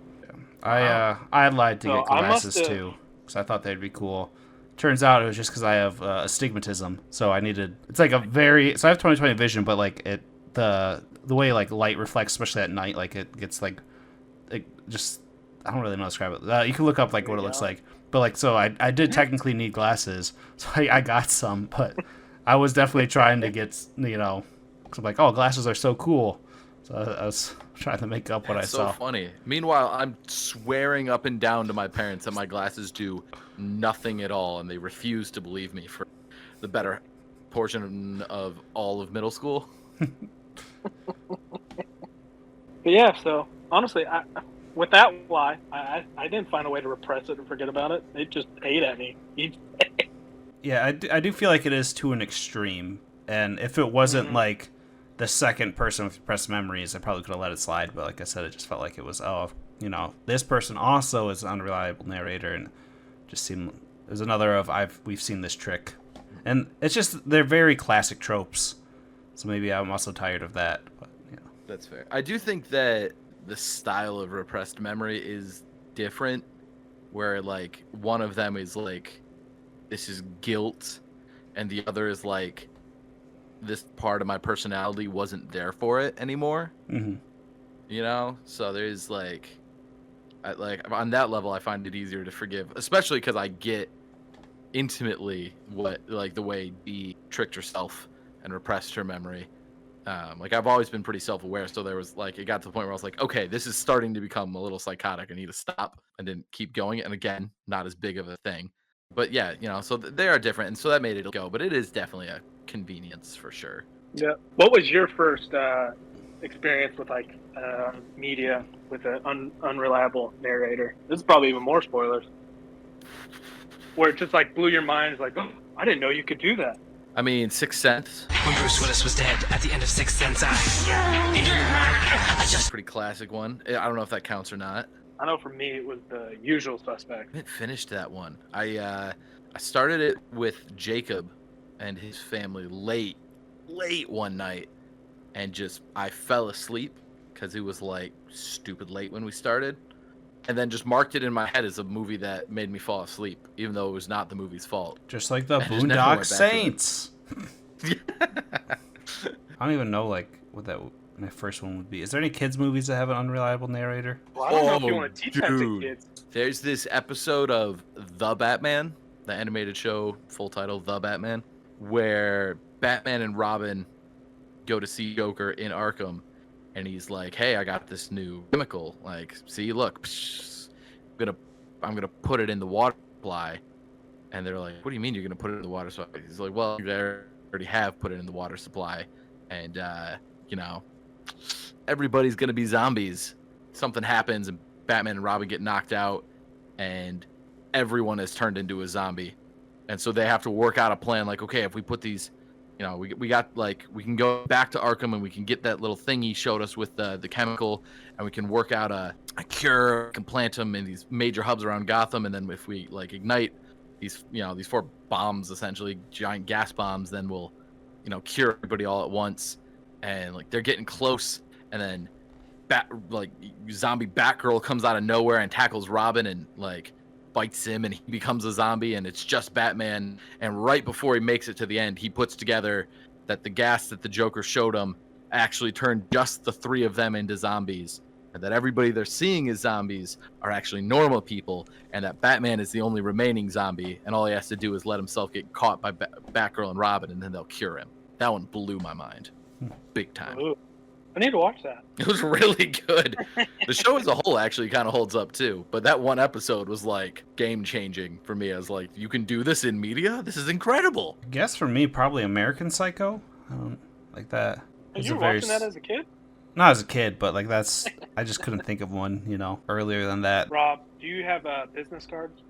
Yeah. I lied to get glasses too. Because I thought they'd be cool. Turns out it was just because I have astigmatism, so I needed. It's like so I have 20/20 vision, but like the way like light reflects, especially at night, like it gets like it just I don't really know how to describe it. You can look up like what it looks like, but like so I did technically need glasses, so I got some, but I was definitely trying to get because I'm like, oh, glasses are so cool. So I was trying to make up what I saw. So funny. Meanwhile, I'm swearing up and down to my parents that my glasses do nothing at all, and they refuse to believe me for the better portion of all of middle school. But yeah, so honestly, with that lie, I didn't find a way to repress it and forget about it. It just ate at me. Yeah, I do feel like it is to an extreme, and if it wasn't like the second person with repressed memories, I probably could have let it slide, but like I said, it just felt like it was, this person also is an unreliable narrator, and just seemed, there's another of, we've seen this trick. And it's just, they're very classic tropes, so maybe I'm also tired of that, but, That's fair. I do think that the style of repressed memory is different, where, like, one of them is, like, this is guilt, and the other is, like, this part of my personality wasn't there for it anymore. Mm-hmm. So there's like on that level I find it easier to forgive, especially because I get intimately what like the way Dee tricked herself and repressed her memory. Like I've always been pretty self-aware, so there was like it got to the point where I was like, okay, this is starting to become a little psychotic. I need to stop and then keep going. And again, not as big of a thing, but yeah, so they are different, and so that made it go. But it is definitely a convenience for sure. Yeah. What was your first experience with like media with an unreliable narrator? This is probably even more spoilers. Where it just like blew your mind. It's like, oh, I didn't know you could do that. I mean, Sixth Sense. When Bruce Willis was dead at the end of Sixth Sense, Pretty classic one. I don't know if that counts or not. I know for me it was The Usual Suspect. I haven't finished that one. I started it with Jacob and his family late one night, and I fell asleep because it was like stupid late when we started, and then just marked it in my head as a movie that made me fall asleep, even though it was not the movie's fault. Just like the Boondock Saints. I don't even know like what my first one would be. Is there any kids movies that have an unreliable narrator? Well, I don't know if you want to teach that to kids. There's this episode of The Batman, the animated show, full title, The Batman, where Batman and Robin go to see Joker in Arkham, and he's like, hey, I got this new chemical. Like, see, look, I'm gonna put it in the water supply. And they're like, what do you mean you're gonna put it in the water supply? He's like, well, you already have put it in the water supply. And, everybody's gonna be zombies. Something happens and Batman and Robin get knocked out, and everyone is turned into a zombie. And so they have to work out a plan. Like, okay, if we put these, we got like we can go back to Arkham and we can get that little thing he showed us with the chemical, and we can work out a cure. We can plant them in these major hubs around Gotham, and then if we like ignite these 4 bombs, essentially giant gas bombs, then we'll cure everybody all at once. And like they're getting close, and then zombie Batgirl comes out of nowhere and tackles Robin and like bites him, and he becomes a zombie, and it's just Batman. And right before he makes it to the end, he puts together that the gas that the Joker showed him actually turned just the 3 of them into zombies, and that everybody they're seeing as zombies are actually normal people, and that Batman is the only remaining zombie, and all he has to do is let himself get caught by Batgirl and Robin, and then they'll cure him. That one blew my mind big time. Ooh. I need to watch that. It was really good. The show as a whole actually kind of holds up too, but that one episode was like game changing for me. I was like, you can do this in media? This is incredible. I guess for me, probably American Psycho. I don't like that. You were watching that as a kid? Not as a kid, but like that's, I just couldn't think of one, earlier than that. Rob, do you have business cards?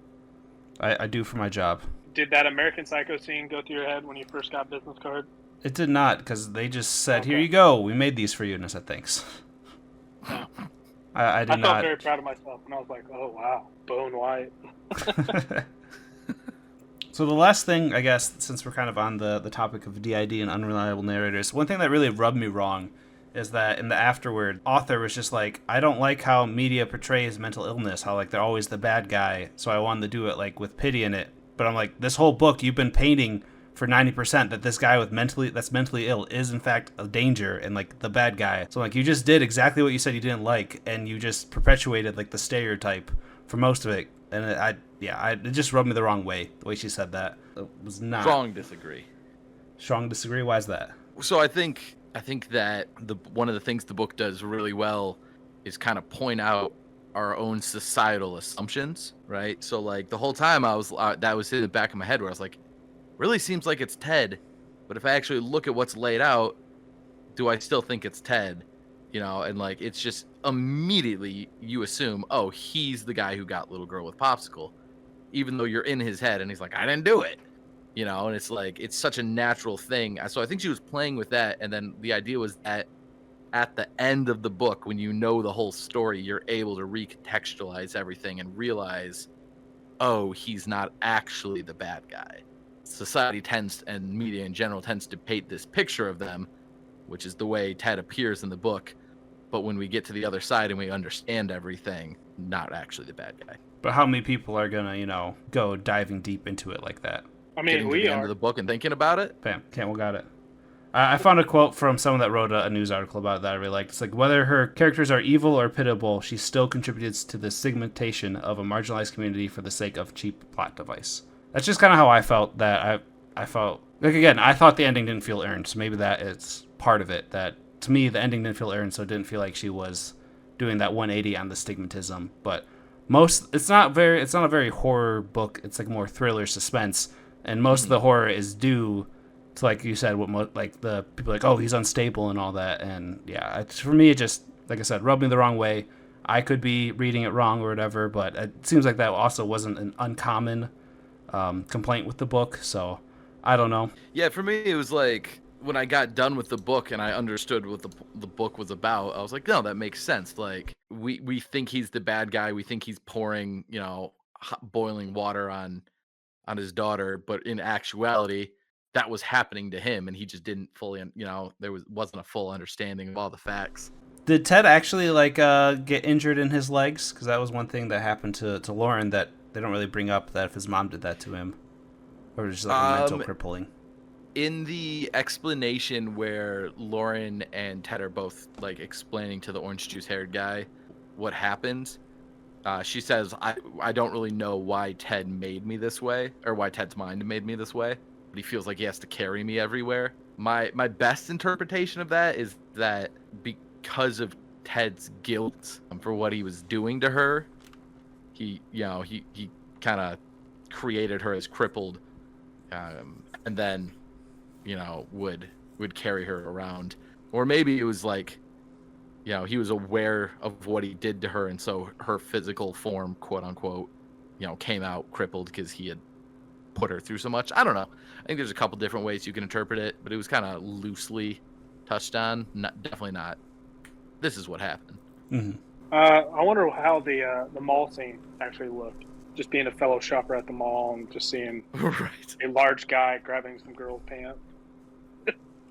I do for my job. Did that American Psycho scene go through your head when you first got business card? It did not, because they just said, "Here you go. We made these for you," and I said, "Thanks." No. I did not. I felt very proud of myself, and I was like, "Oh wow, bone white." So the last thing, I guess, since we're kind of on the topic of DID and unreliable narrators, one thing that really rubbed me wrong is that in the afterword, author was just like, "I don't like how media portrays mental illness. How like they're always the bad guy. So I wanted to do it like with pity in it." But I'm like, this whole book you've been painting for 90% that this guy that's mentally ill is in fact a danger and like the bad guy. So like you just did exactly what you said you didn't like, and you just perpetuated like the stereotype for most of it. And it just rubbed me the wrong way, the way she said that. It was not Strong disagree. Strong disagree. Why is that? So I think that one of the things the book does really well is kind of point out our own societal assumptions, right? So like the whole time that was in the back of my head where I was like, really seems like it's Ted, but if I actually look at what's laid out, do I still think it's Ted? And like it's just immediately you assume, oh, he's the guy who got little girl with popsicle, even though you're in his head and he's like, I didn't do it, and it's like it's such a natural thing. So I think she was playing with that, and then the idea was that at the end of the book, when you know the whole story, you're able to recontextualize everything and realize, oh, he's not actually the bad guy. Society tends, and media in general tends to paint this picture of them, which is the way Ted appears in the book. But when we get to the other side and we understand everything, not actually the bad guy. But how many people are gonna, go diving deep into it like that? I mean, Getting to the end of the book and thinking about it. Bam, Cantwell got it. I found a quote from someone that wrote a news article about it that I really liked. It's like, whether her characters are evil or pitiable, she still contributes to the segmentation of a marginalized community for the sake of cheap plot device. That's just kind of how I felt. That I felt like, again, I thought the ending didn't feel earned, so maybe that is part of it. That to me the ending didn't feel earned, so it didn't feel like she was doing that 180 on the stigmatism. But it's not a very horror book. It's like more thriller suspense, and most of the horror is due to, like you said, what like the people like, oh, he's unstable and all that. And yeah, for me, it just, like I said, rubbed me the wrong way. I could be reading it wrong or whatever, but it seems like that also wasn't an uncommon complaint with the book, so I don't know. Yeah, for me it was like when I got done with the book and I understood what the book was about, I was like, no, that makes sense. Like we think he's the bad guy, we think he's pouring boiling water on his daughter, but in actuality that was happening to him, and he just didn't fully wasn't a full understanding of all the facts. Did Ted actually get injured in his legs? Because that was one thing that happened to Lauren that they don't really bring up, that if his mom did that to him, or just like mental crippling. In the explanation where Lauren and Ted are both like explaining to the orange juice haired guy what happened, she says, I don't really know why Ted made me this way, or why Ted's mind made me this way, but he feels like he has to carry me everywhere. My best interpretation of that is that because of Ted's guilt for what he was doing to her, he kind of created her as crippled, and then would carry her around. Or maybe it was like you know, he was aware of what he did to her, and so her physical form, quote unquote, you know, came out crippled because he had put her through so much. I don't know. I think there's a couple different ways you can interpret it, but it was kind of loosely touched on. Definitely not. This is what happened. Mm-hmm. I wonder how the mall scene actually looked. Just being a fellow shopper at the mall and just seeing Right. a large guy grabbing some girl's pants.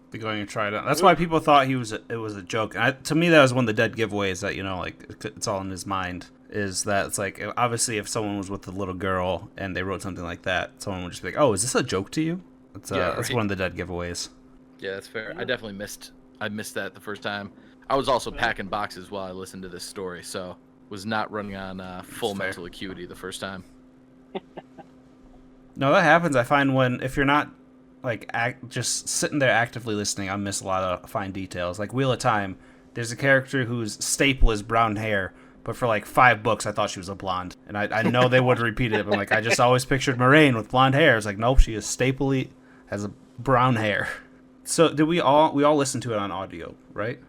Be going and try it out. That's why people thought it was a joke. And to me, that was one of the dead giveaways that, you know, like, it's all in his mind. Is that it's like, obviously, if someone was with a little girl and they wrote something like that, someone would just be like, "Oh, is this a joke to you?" That's that's one of the dead giveaways. Yeah, that's fair. I definitely missed that the first time. I was also packing boxes while I listened to this story, so was not running on full mental acuity the first time. No, that happens. I find if you're not like just sitting there actively listening, I miss a lot of fine details. Like Wheel of Time, there's a character whose staple is brown hair, but for like 5 books, I thought she was a blonde, and I know they would repeat it, but like I just always pictured Moraine with blonde hair. It's like, nope, she is staply has a brown hair. So did we all listen to it on audio, right?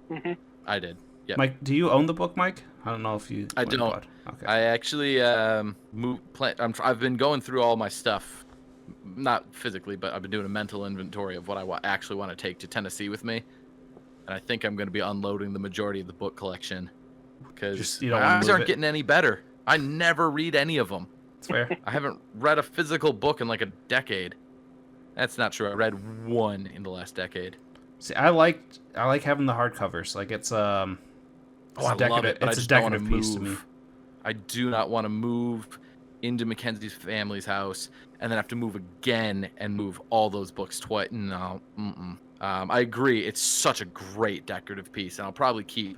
Mm-hmm. I did. Yeah. Mike, do you own the book, Mike? I don't know if you. I don't. Okay. I actually I've been going through all my stuff, not physically, but I've been doing a mental inventory of what I actually want to take to Tennessee with me, and I think I'm going to be unloading the majority of the book collection because my eyes aren't getting any better. I never read any of them. It's fair. I haven't read a physical book in like a decade. That's not true. I read one in the last decade. See, I like having the hardcovers. Like it's I love it, but it's I just a don't want to decorative piece to me. move. I do not want to move into Mackenzie's family's house and then have to move again and move all those books twice. No, I agree. It's such a great decorative piece, and I'll probably keep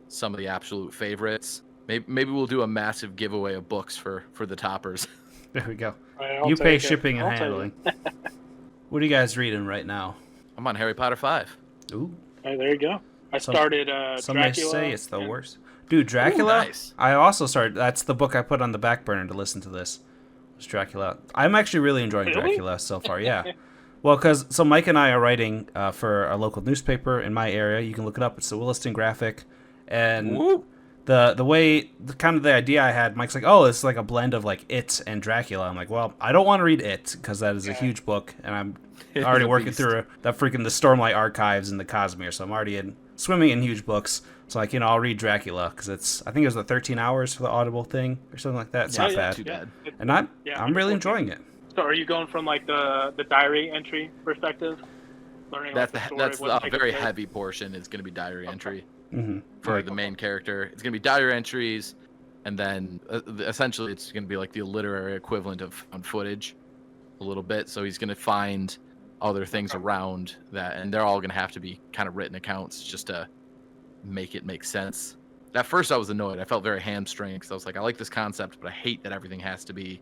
some of the absolute favorites. Maybe we'll do a massive giveaway of books for the toppers. There we go. I'll You pay take it. shipping and I'll take handling. What are you guys reading right now? I'm on Harry Potter 5. Ooh. Hey, there you go. I started Some Dracula. may say it's the worst. Dude, Dracula? Ooh, nice. I also started. That's the book I put on the back burner to listen to this. Was Dracula. I'm actually really enjoying Really? Dracula so far, yeah. Well, so Mike and I are writing for a local newspaper in my area. You can look it up. It's the Williston Graphic. And Woo. the idea I had, Mike's like, oh, it's like a blend of like It and Dracula. I'm like, well, I don't want to read It because that is a huge book, and I'm already working through the Stormlight Archives and the Cosmere, so I'm already swimming in huge books. So like, I'll read Dracula because I think it was the 13 hours for the Audible thing or something like that. It's not bad. Too bad. And I'm really enjoying it. So are you going from like the diary entry perspective? Learning That's like, the that's story of a what very takes place? heavy portion. Is going to be diary entry Mm-hmm. for the main character. It's going to be diary entries, and then essentially it's going to be like the literary equivalent of found footage, a little bit. So he's going to find other things around that, and they're all going to have to be kind of written accounts just to make it make sense. At first I was annoyed. I felt very hamstring because I was like, I like this concept, but I hate that everything has to be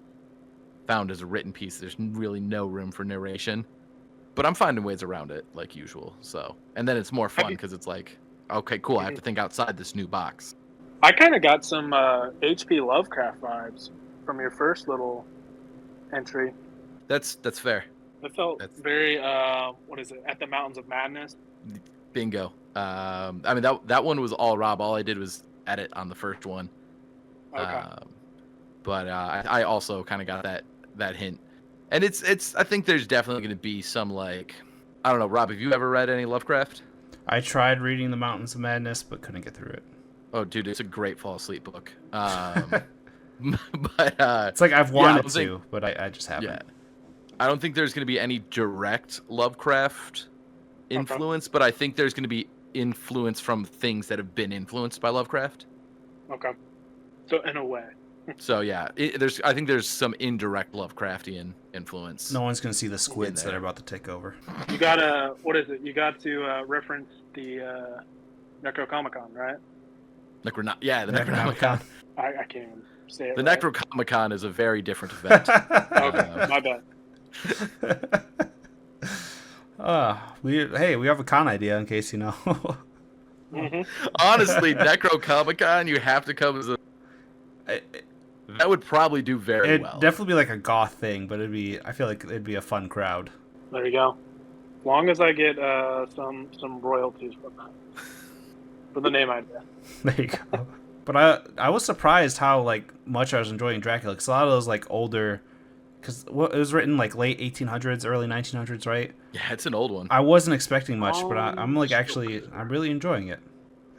found as a written piece. There's really no room for narration, but I'm finding ways around it like usual. So, and then it's more fun because it's like, okay, cool, I have to think outside this new box. I kind of got some H.P. Lovecraft vibes from your first little entry. That's fair. It felt very, what is it, At the Mountains of Madness? Bingo. I mean, that one was all Rob. All I did was edit on the first one. Okay. But I also kind of got that hint. And it's I think there's definitely going to be some, like, I don't know, Rob, have you ever read any Lovecraft? I tried reading The Mountains of Madness, but couldn't get through it. Oh, dude, it's a great fall asleep book. But it's like I've wanted to, but I just haven't. Yeah. I don't think there's going to be any direct Lovecraft influence, but I think there's going to be influence from things that have been influenced by Lovecraft. Okay. So in a way. So yeah, I think there's some indirect Lovecraftian influence. No one's gonna see the squids that are about to take over. You gotta, what is it? You got to reference the Necrocomicon, right? The Necronomicon. I can't even say it. The right. Necrocomicon is a very different event. Okay, my bad. We have a con idea in case you know. Mm-hmm. Honestly, Necrocomicon, you have to come as a. That would probably do very well. It'd definitely be like a goth thing, but I feel like it'd be a fun crowd. There you go. As long as I get some royalties from that. for the name idea. There you go. But I was surprised how like much I was enjoying Dracula, because a lot of those like older, because it was written like late 1800s, early 1900s, right? Yeah, it's an old one. I wasn't expecting much, but I'm like I'm really enjoying it.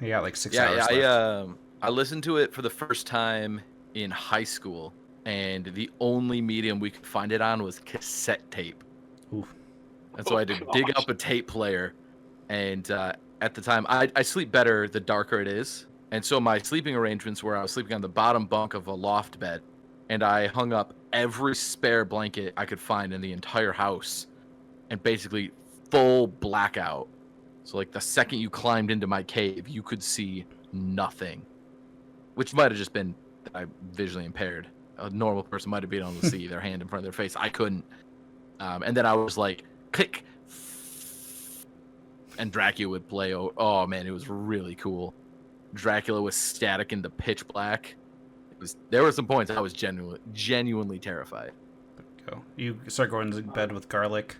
I got like 6 hours left. I listened to it for the first time in high school, and the only medium we could find it on was cassette tape. Oof. And so I had to dig up a tape player, and at the time, I sleep better the darker it is. And so my sleeping arrangements were I was sleeping on the bottom bunk of a loft bed, and I hung up every spare blanket I could find in the entire house, and basically full blackout. So like the second you climbed into my cave, you could see nothing, which might have just been that I'm visually impaired. A normal person might have been able to see their hand in front of their face. I couldn't. And then I was like, click, and Dracula would play. Oh man, it was really cool. Dracula was static in the pitch black. There were some points I was genuinely terrified. Go. You start going to bed with garlic.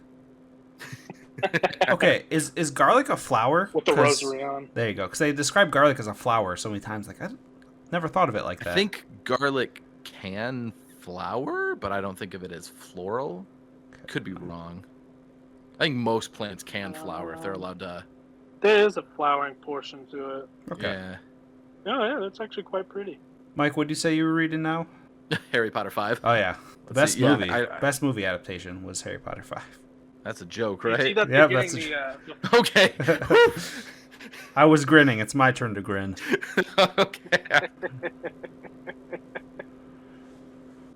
Okay, is garlic a flower? With the rosary on. There you go. Because they describe garlic as a flower so many times. Like I never thought of it like that. I think garlic can flower, but I don't think of it as floral. Could be wrong. I think most plants can flower if they're allowed to. There is a flowering portion to it. Okay. Yeah. Oh yeah, that's actually quite pretty. Mike, what did you say you were reading now? Harry Potter 5. Oh yeah, the Let's best see, yeah, movie. I- Best movie adaptation was Harry Potter 5. That's a joke, You see right? that Yeah, they're that's getting Okay. I was grinning. It's my turn to grin. Okay.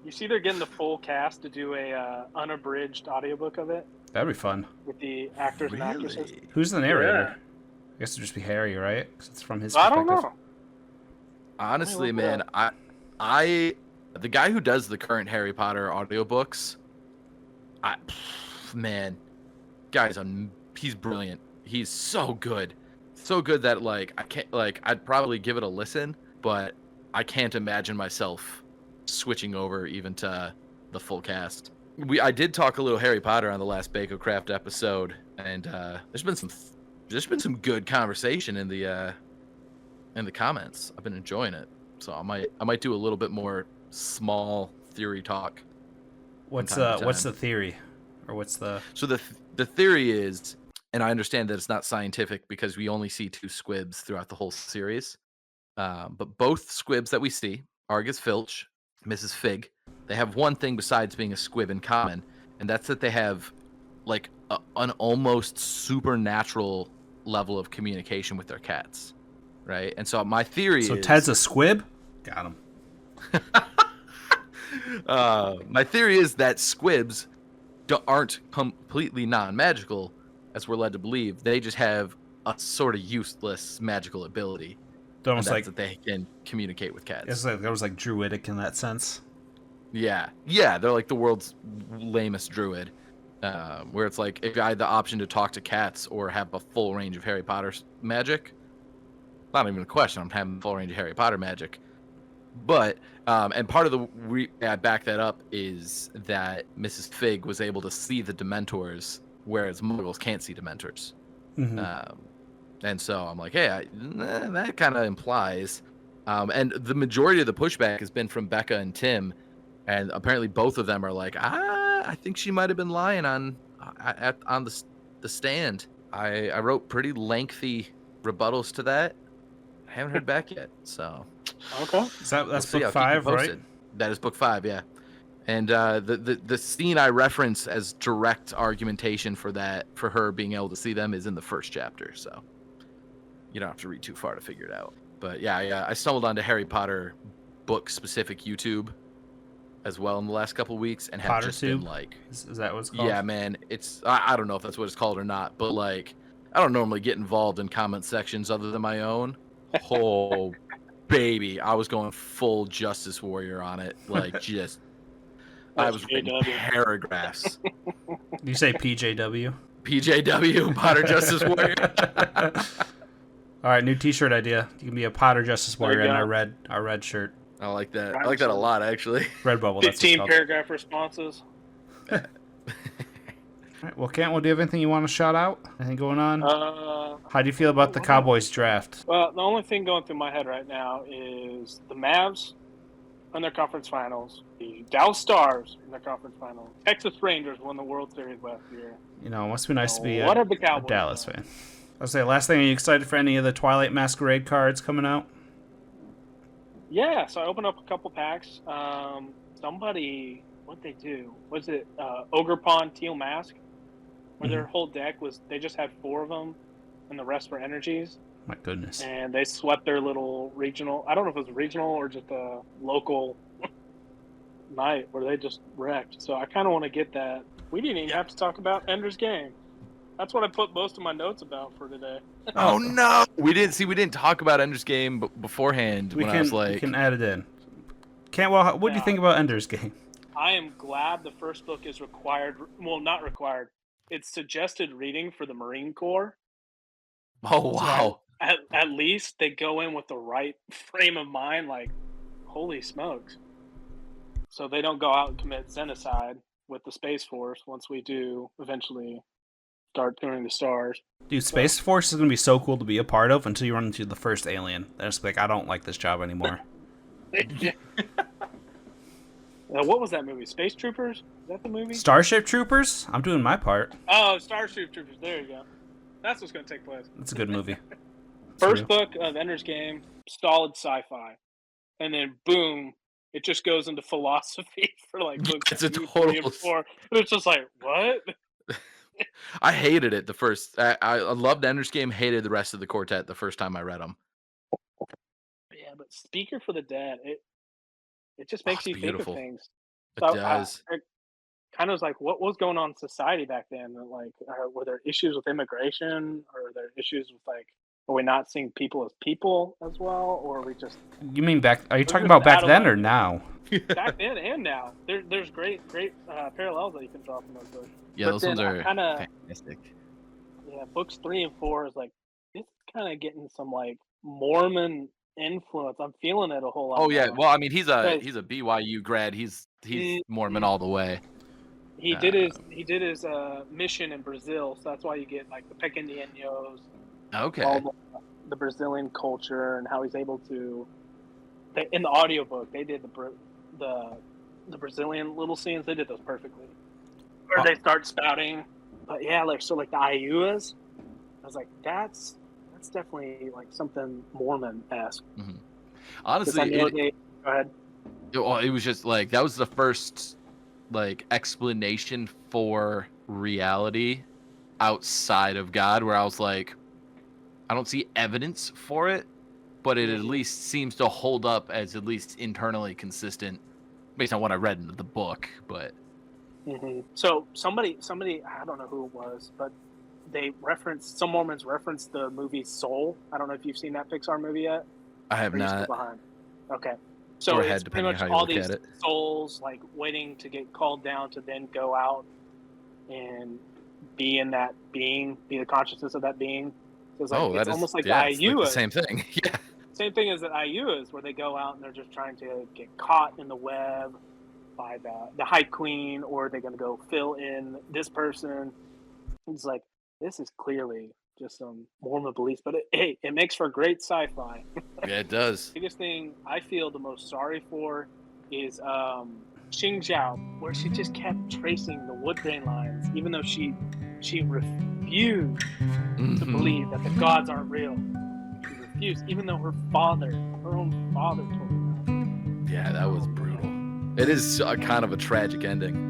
You see they're getting the full cast to do a unabridged audiobook of it That'd be fun. with the actors and actresses. Really? Who's the narrator? Yeah. I guess it'd just be Harry, right? Because it's from his I perspective. don't know. Honestly, Let me look man, I the guy who does the current Harry Potter audiobooks, man, he's brilliant. He's so good. So good that I'd probably give it a listen, but I can't imagine myself switching over even to the full cast. I did talk a little Harry Potter on the last Bako Craft episode, and there's been some good conversation in the comments. I've been enjoying it, so I might do a little bit more small theory talk. What's time to the theory, or what's the? So the theory is, and I understand that it's not scientific because we only see 2 squibs throughout the whole series, but both squibs that we see, Argus Filch, Mrs. Fig, they have one thing besides being a squib in common, and that's that they have like an almost supernatural level of communication with their cats, right? And so my theory So is... Ted's a squib? Got him. My theory is that squibs aren't completely non-magical, as we're led to believe. They just have a sort of useless magical ability. They're almost and like that's that they can communicate with cats. it's like there was like druidic in that sense. Yeah, they're like the world's lamest druid, where it's like if I had the option to talk to cats or have a full range of Harry Potter magic, not even a question. I'm having full range of Harry Potter magic. But and part of the I back that up is that Mrs. Fig was able to see the Dementors, whereas Muggles can't see Dementors. Mm-hmm. And so I'm like, hey, that kind of implies. And the majority of the pushback has been from Becca and Tim, and apparently both of them are like, I think she might have been lying on the stand. I wrote pretty lengthy rebuttals to that. I haven't heard back yet, so. Okay. That's We'll see. book I'll keep you 5, right? posted. That is book 5, yeah. And the scene I reference as direct argumentation for her being able to see them is in the first chapter, so you don't have to read too far to figure it out. But yeah, I stumbled onto Harry Potter book specific YouTube as well in the last couple weeks, and have just been like, is that what it's called? yeah, man, it's I don't know if that's what it's called or not, but like I don't normally get involved in comment sections other than my own. Oh baby, I was going full Justice Warrior on it, like just. I was reading paragraphs. You say PJW? PJW, Potter Justice Warrior. All right, new T-shirt idea. You can be a Potter Justice Warrior in our red shirt. I like that. I like that a lot, actually. Redbubble. That's 15 what it's paragraph responses. All right, well, Cantwell, do you have anything you want to shout out? Anything going on? How do you feel about the what Cowboys draft? Well, the only thing going through my head right now is the Mavs in their conference finals, the Dallas Stars in their conference finals, Texas Rangers won the World Series last year. You know, it must be nice to be What a are the Cowboys Dallas doing? fan. I was say, last thing, are you excited for any of the Twilight Masquerade cards coming out? Yeah, so I opened up a couple packs. Somebody, what'd they do? Was it Ogre Pawn Teal Mask? Where their whole deck was, they just had 4 of them, and the rest were energies. My goodness. And they swept their little regional, I don't know if it was regional or just a local night where they just wrecked. So I kind of want to get that. We didn't even have to talk about Ender's Game. That's what I put most of my notes about for today. Oh no, we didn't talk about Ender's Game beforehand. We I can add it in. Cantwell, what do you think about Ender's Game? I am glad the first book is required. Well, not required. It's suggested reading for the Marine Corps. Oh wow. So at least they go in with the right frame of mind. Like, holy smokes! So they don't go out and commit genocide with the Space Force once we do eventually start touring the stars. Dude, Space Force is going to be so cool to be a part of until you run into the first alien. Then it's like, I don't like this job anymore. What was that movie? Space Troopers? Is that the movie? Starship Troopers? I'm doing my part. Oh, Starship Troopers. There you go. That's what's going to take place. It's a good movie. First book of Ender's Game, solid sci-fi. And then, boom, it just goes into philosophy for like books It's a 2, total 3, and 4. And it's just like, what? I hated it the first. I loved Ender's Game. Hated the rest of the quartet the first time I read them. Yeah, but Speaker for the Dead, it just makes you beautiful. think of things. It So does. I kind of was like, what was going on in society back then? Like, were there issues with immigration, or were there issues with like, are we not seeing people as people as well, or are we just You mean back? Are you talking just about back out of then line. or now? back then and now? There's great parallels that you can draw from those books. Yeah, But those then ones I are kinda- fantastic. Yeah, books 3 and 4 is like, it's kind of getting some like Mormon influence. I'm feeling it a whole lot. Oh yeah, more. well I mean he's a Because- BYU grad. He's Mormon all the way. He did his mission in Brazil, so that's why you get like the Pequeninos, Okay. all the Brazilian culture, and how he's able to. In the audiobook, they did the Brazilian little scenes. They did those perfectly, where they start spouting. But yeah, like the Ayuas, I was like, that's definitely like something Mormon-esque. Honestly, I know go ahead. it was just like that was the first like explanation for reality outside of God, where I was like, I don't see evidence for it, but it at least seems to hold up as at least internally consistent based on what I read in the book. But So somebody, I don't know who it was, but some Mormons referenced the movie Soul. I don't know if you've seen that Pixar movie yet. I have Or are you still not. behind? Okay. So Or had, it's pretty depending on much how you all look these at it. souls like waiting to get called down to then go out and be in that being, be the consciousness of that being. So it's like, it's almost like the it's like IU. the same thing. Yeah. Same thing as the IUs, where they go out and they're just trying to get caught in the web by the High Queen, or they're going to go fill in this person. It's like, this is clearly just some Mormon beliefs, but it makes for great sci-fi. Yeah, it does. Biggest thing I feel the most sorry for is Xing Zhao, where she just kept tracing the wood grain lines, even though she refused to believe that the gods aren't real. She refused, even though her own father told her that. Yeah, that was brutal. It is kind of a tragic ending.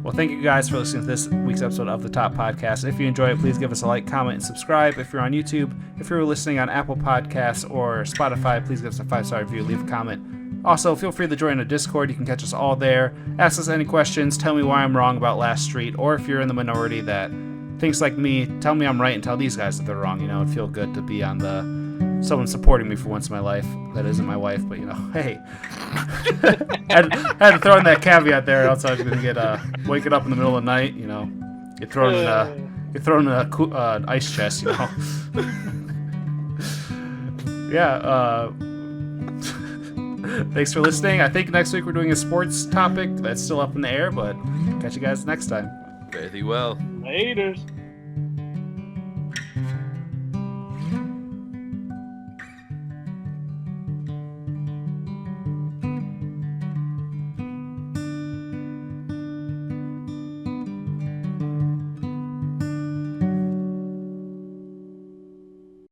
Well, thank you guys for listening to this week's episode of The Top Podcast. If you enjoy it, please give us a like, comment, and subscribe. If you're on YouTube, if you're listening on Apple Podcasts or Spotify, please give us a 5-star review, leave a comment. Also, feel free to join the Discord. You can catch us all there. Ask us any questions. Tell me why I'm wrong about Last Street. Or if you're in the minority that thinks like me, tell me I'm right and tell these guys that they're wrong. You know, it'd feel good to be on someone supporting me for once in my life. That isn't my wife, but, you know, hey. had to throw in that caveat there, else I was going to get waking up in the middle of the night, you know. Get thrown in an ice chest, you know. Yeah, thanks for listening. I think next week we're doing a sports topic. That's still up in the air, but Catch you guys next time. Fare thee well. Laters.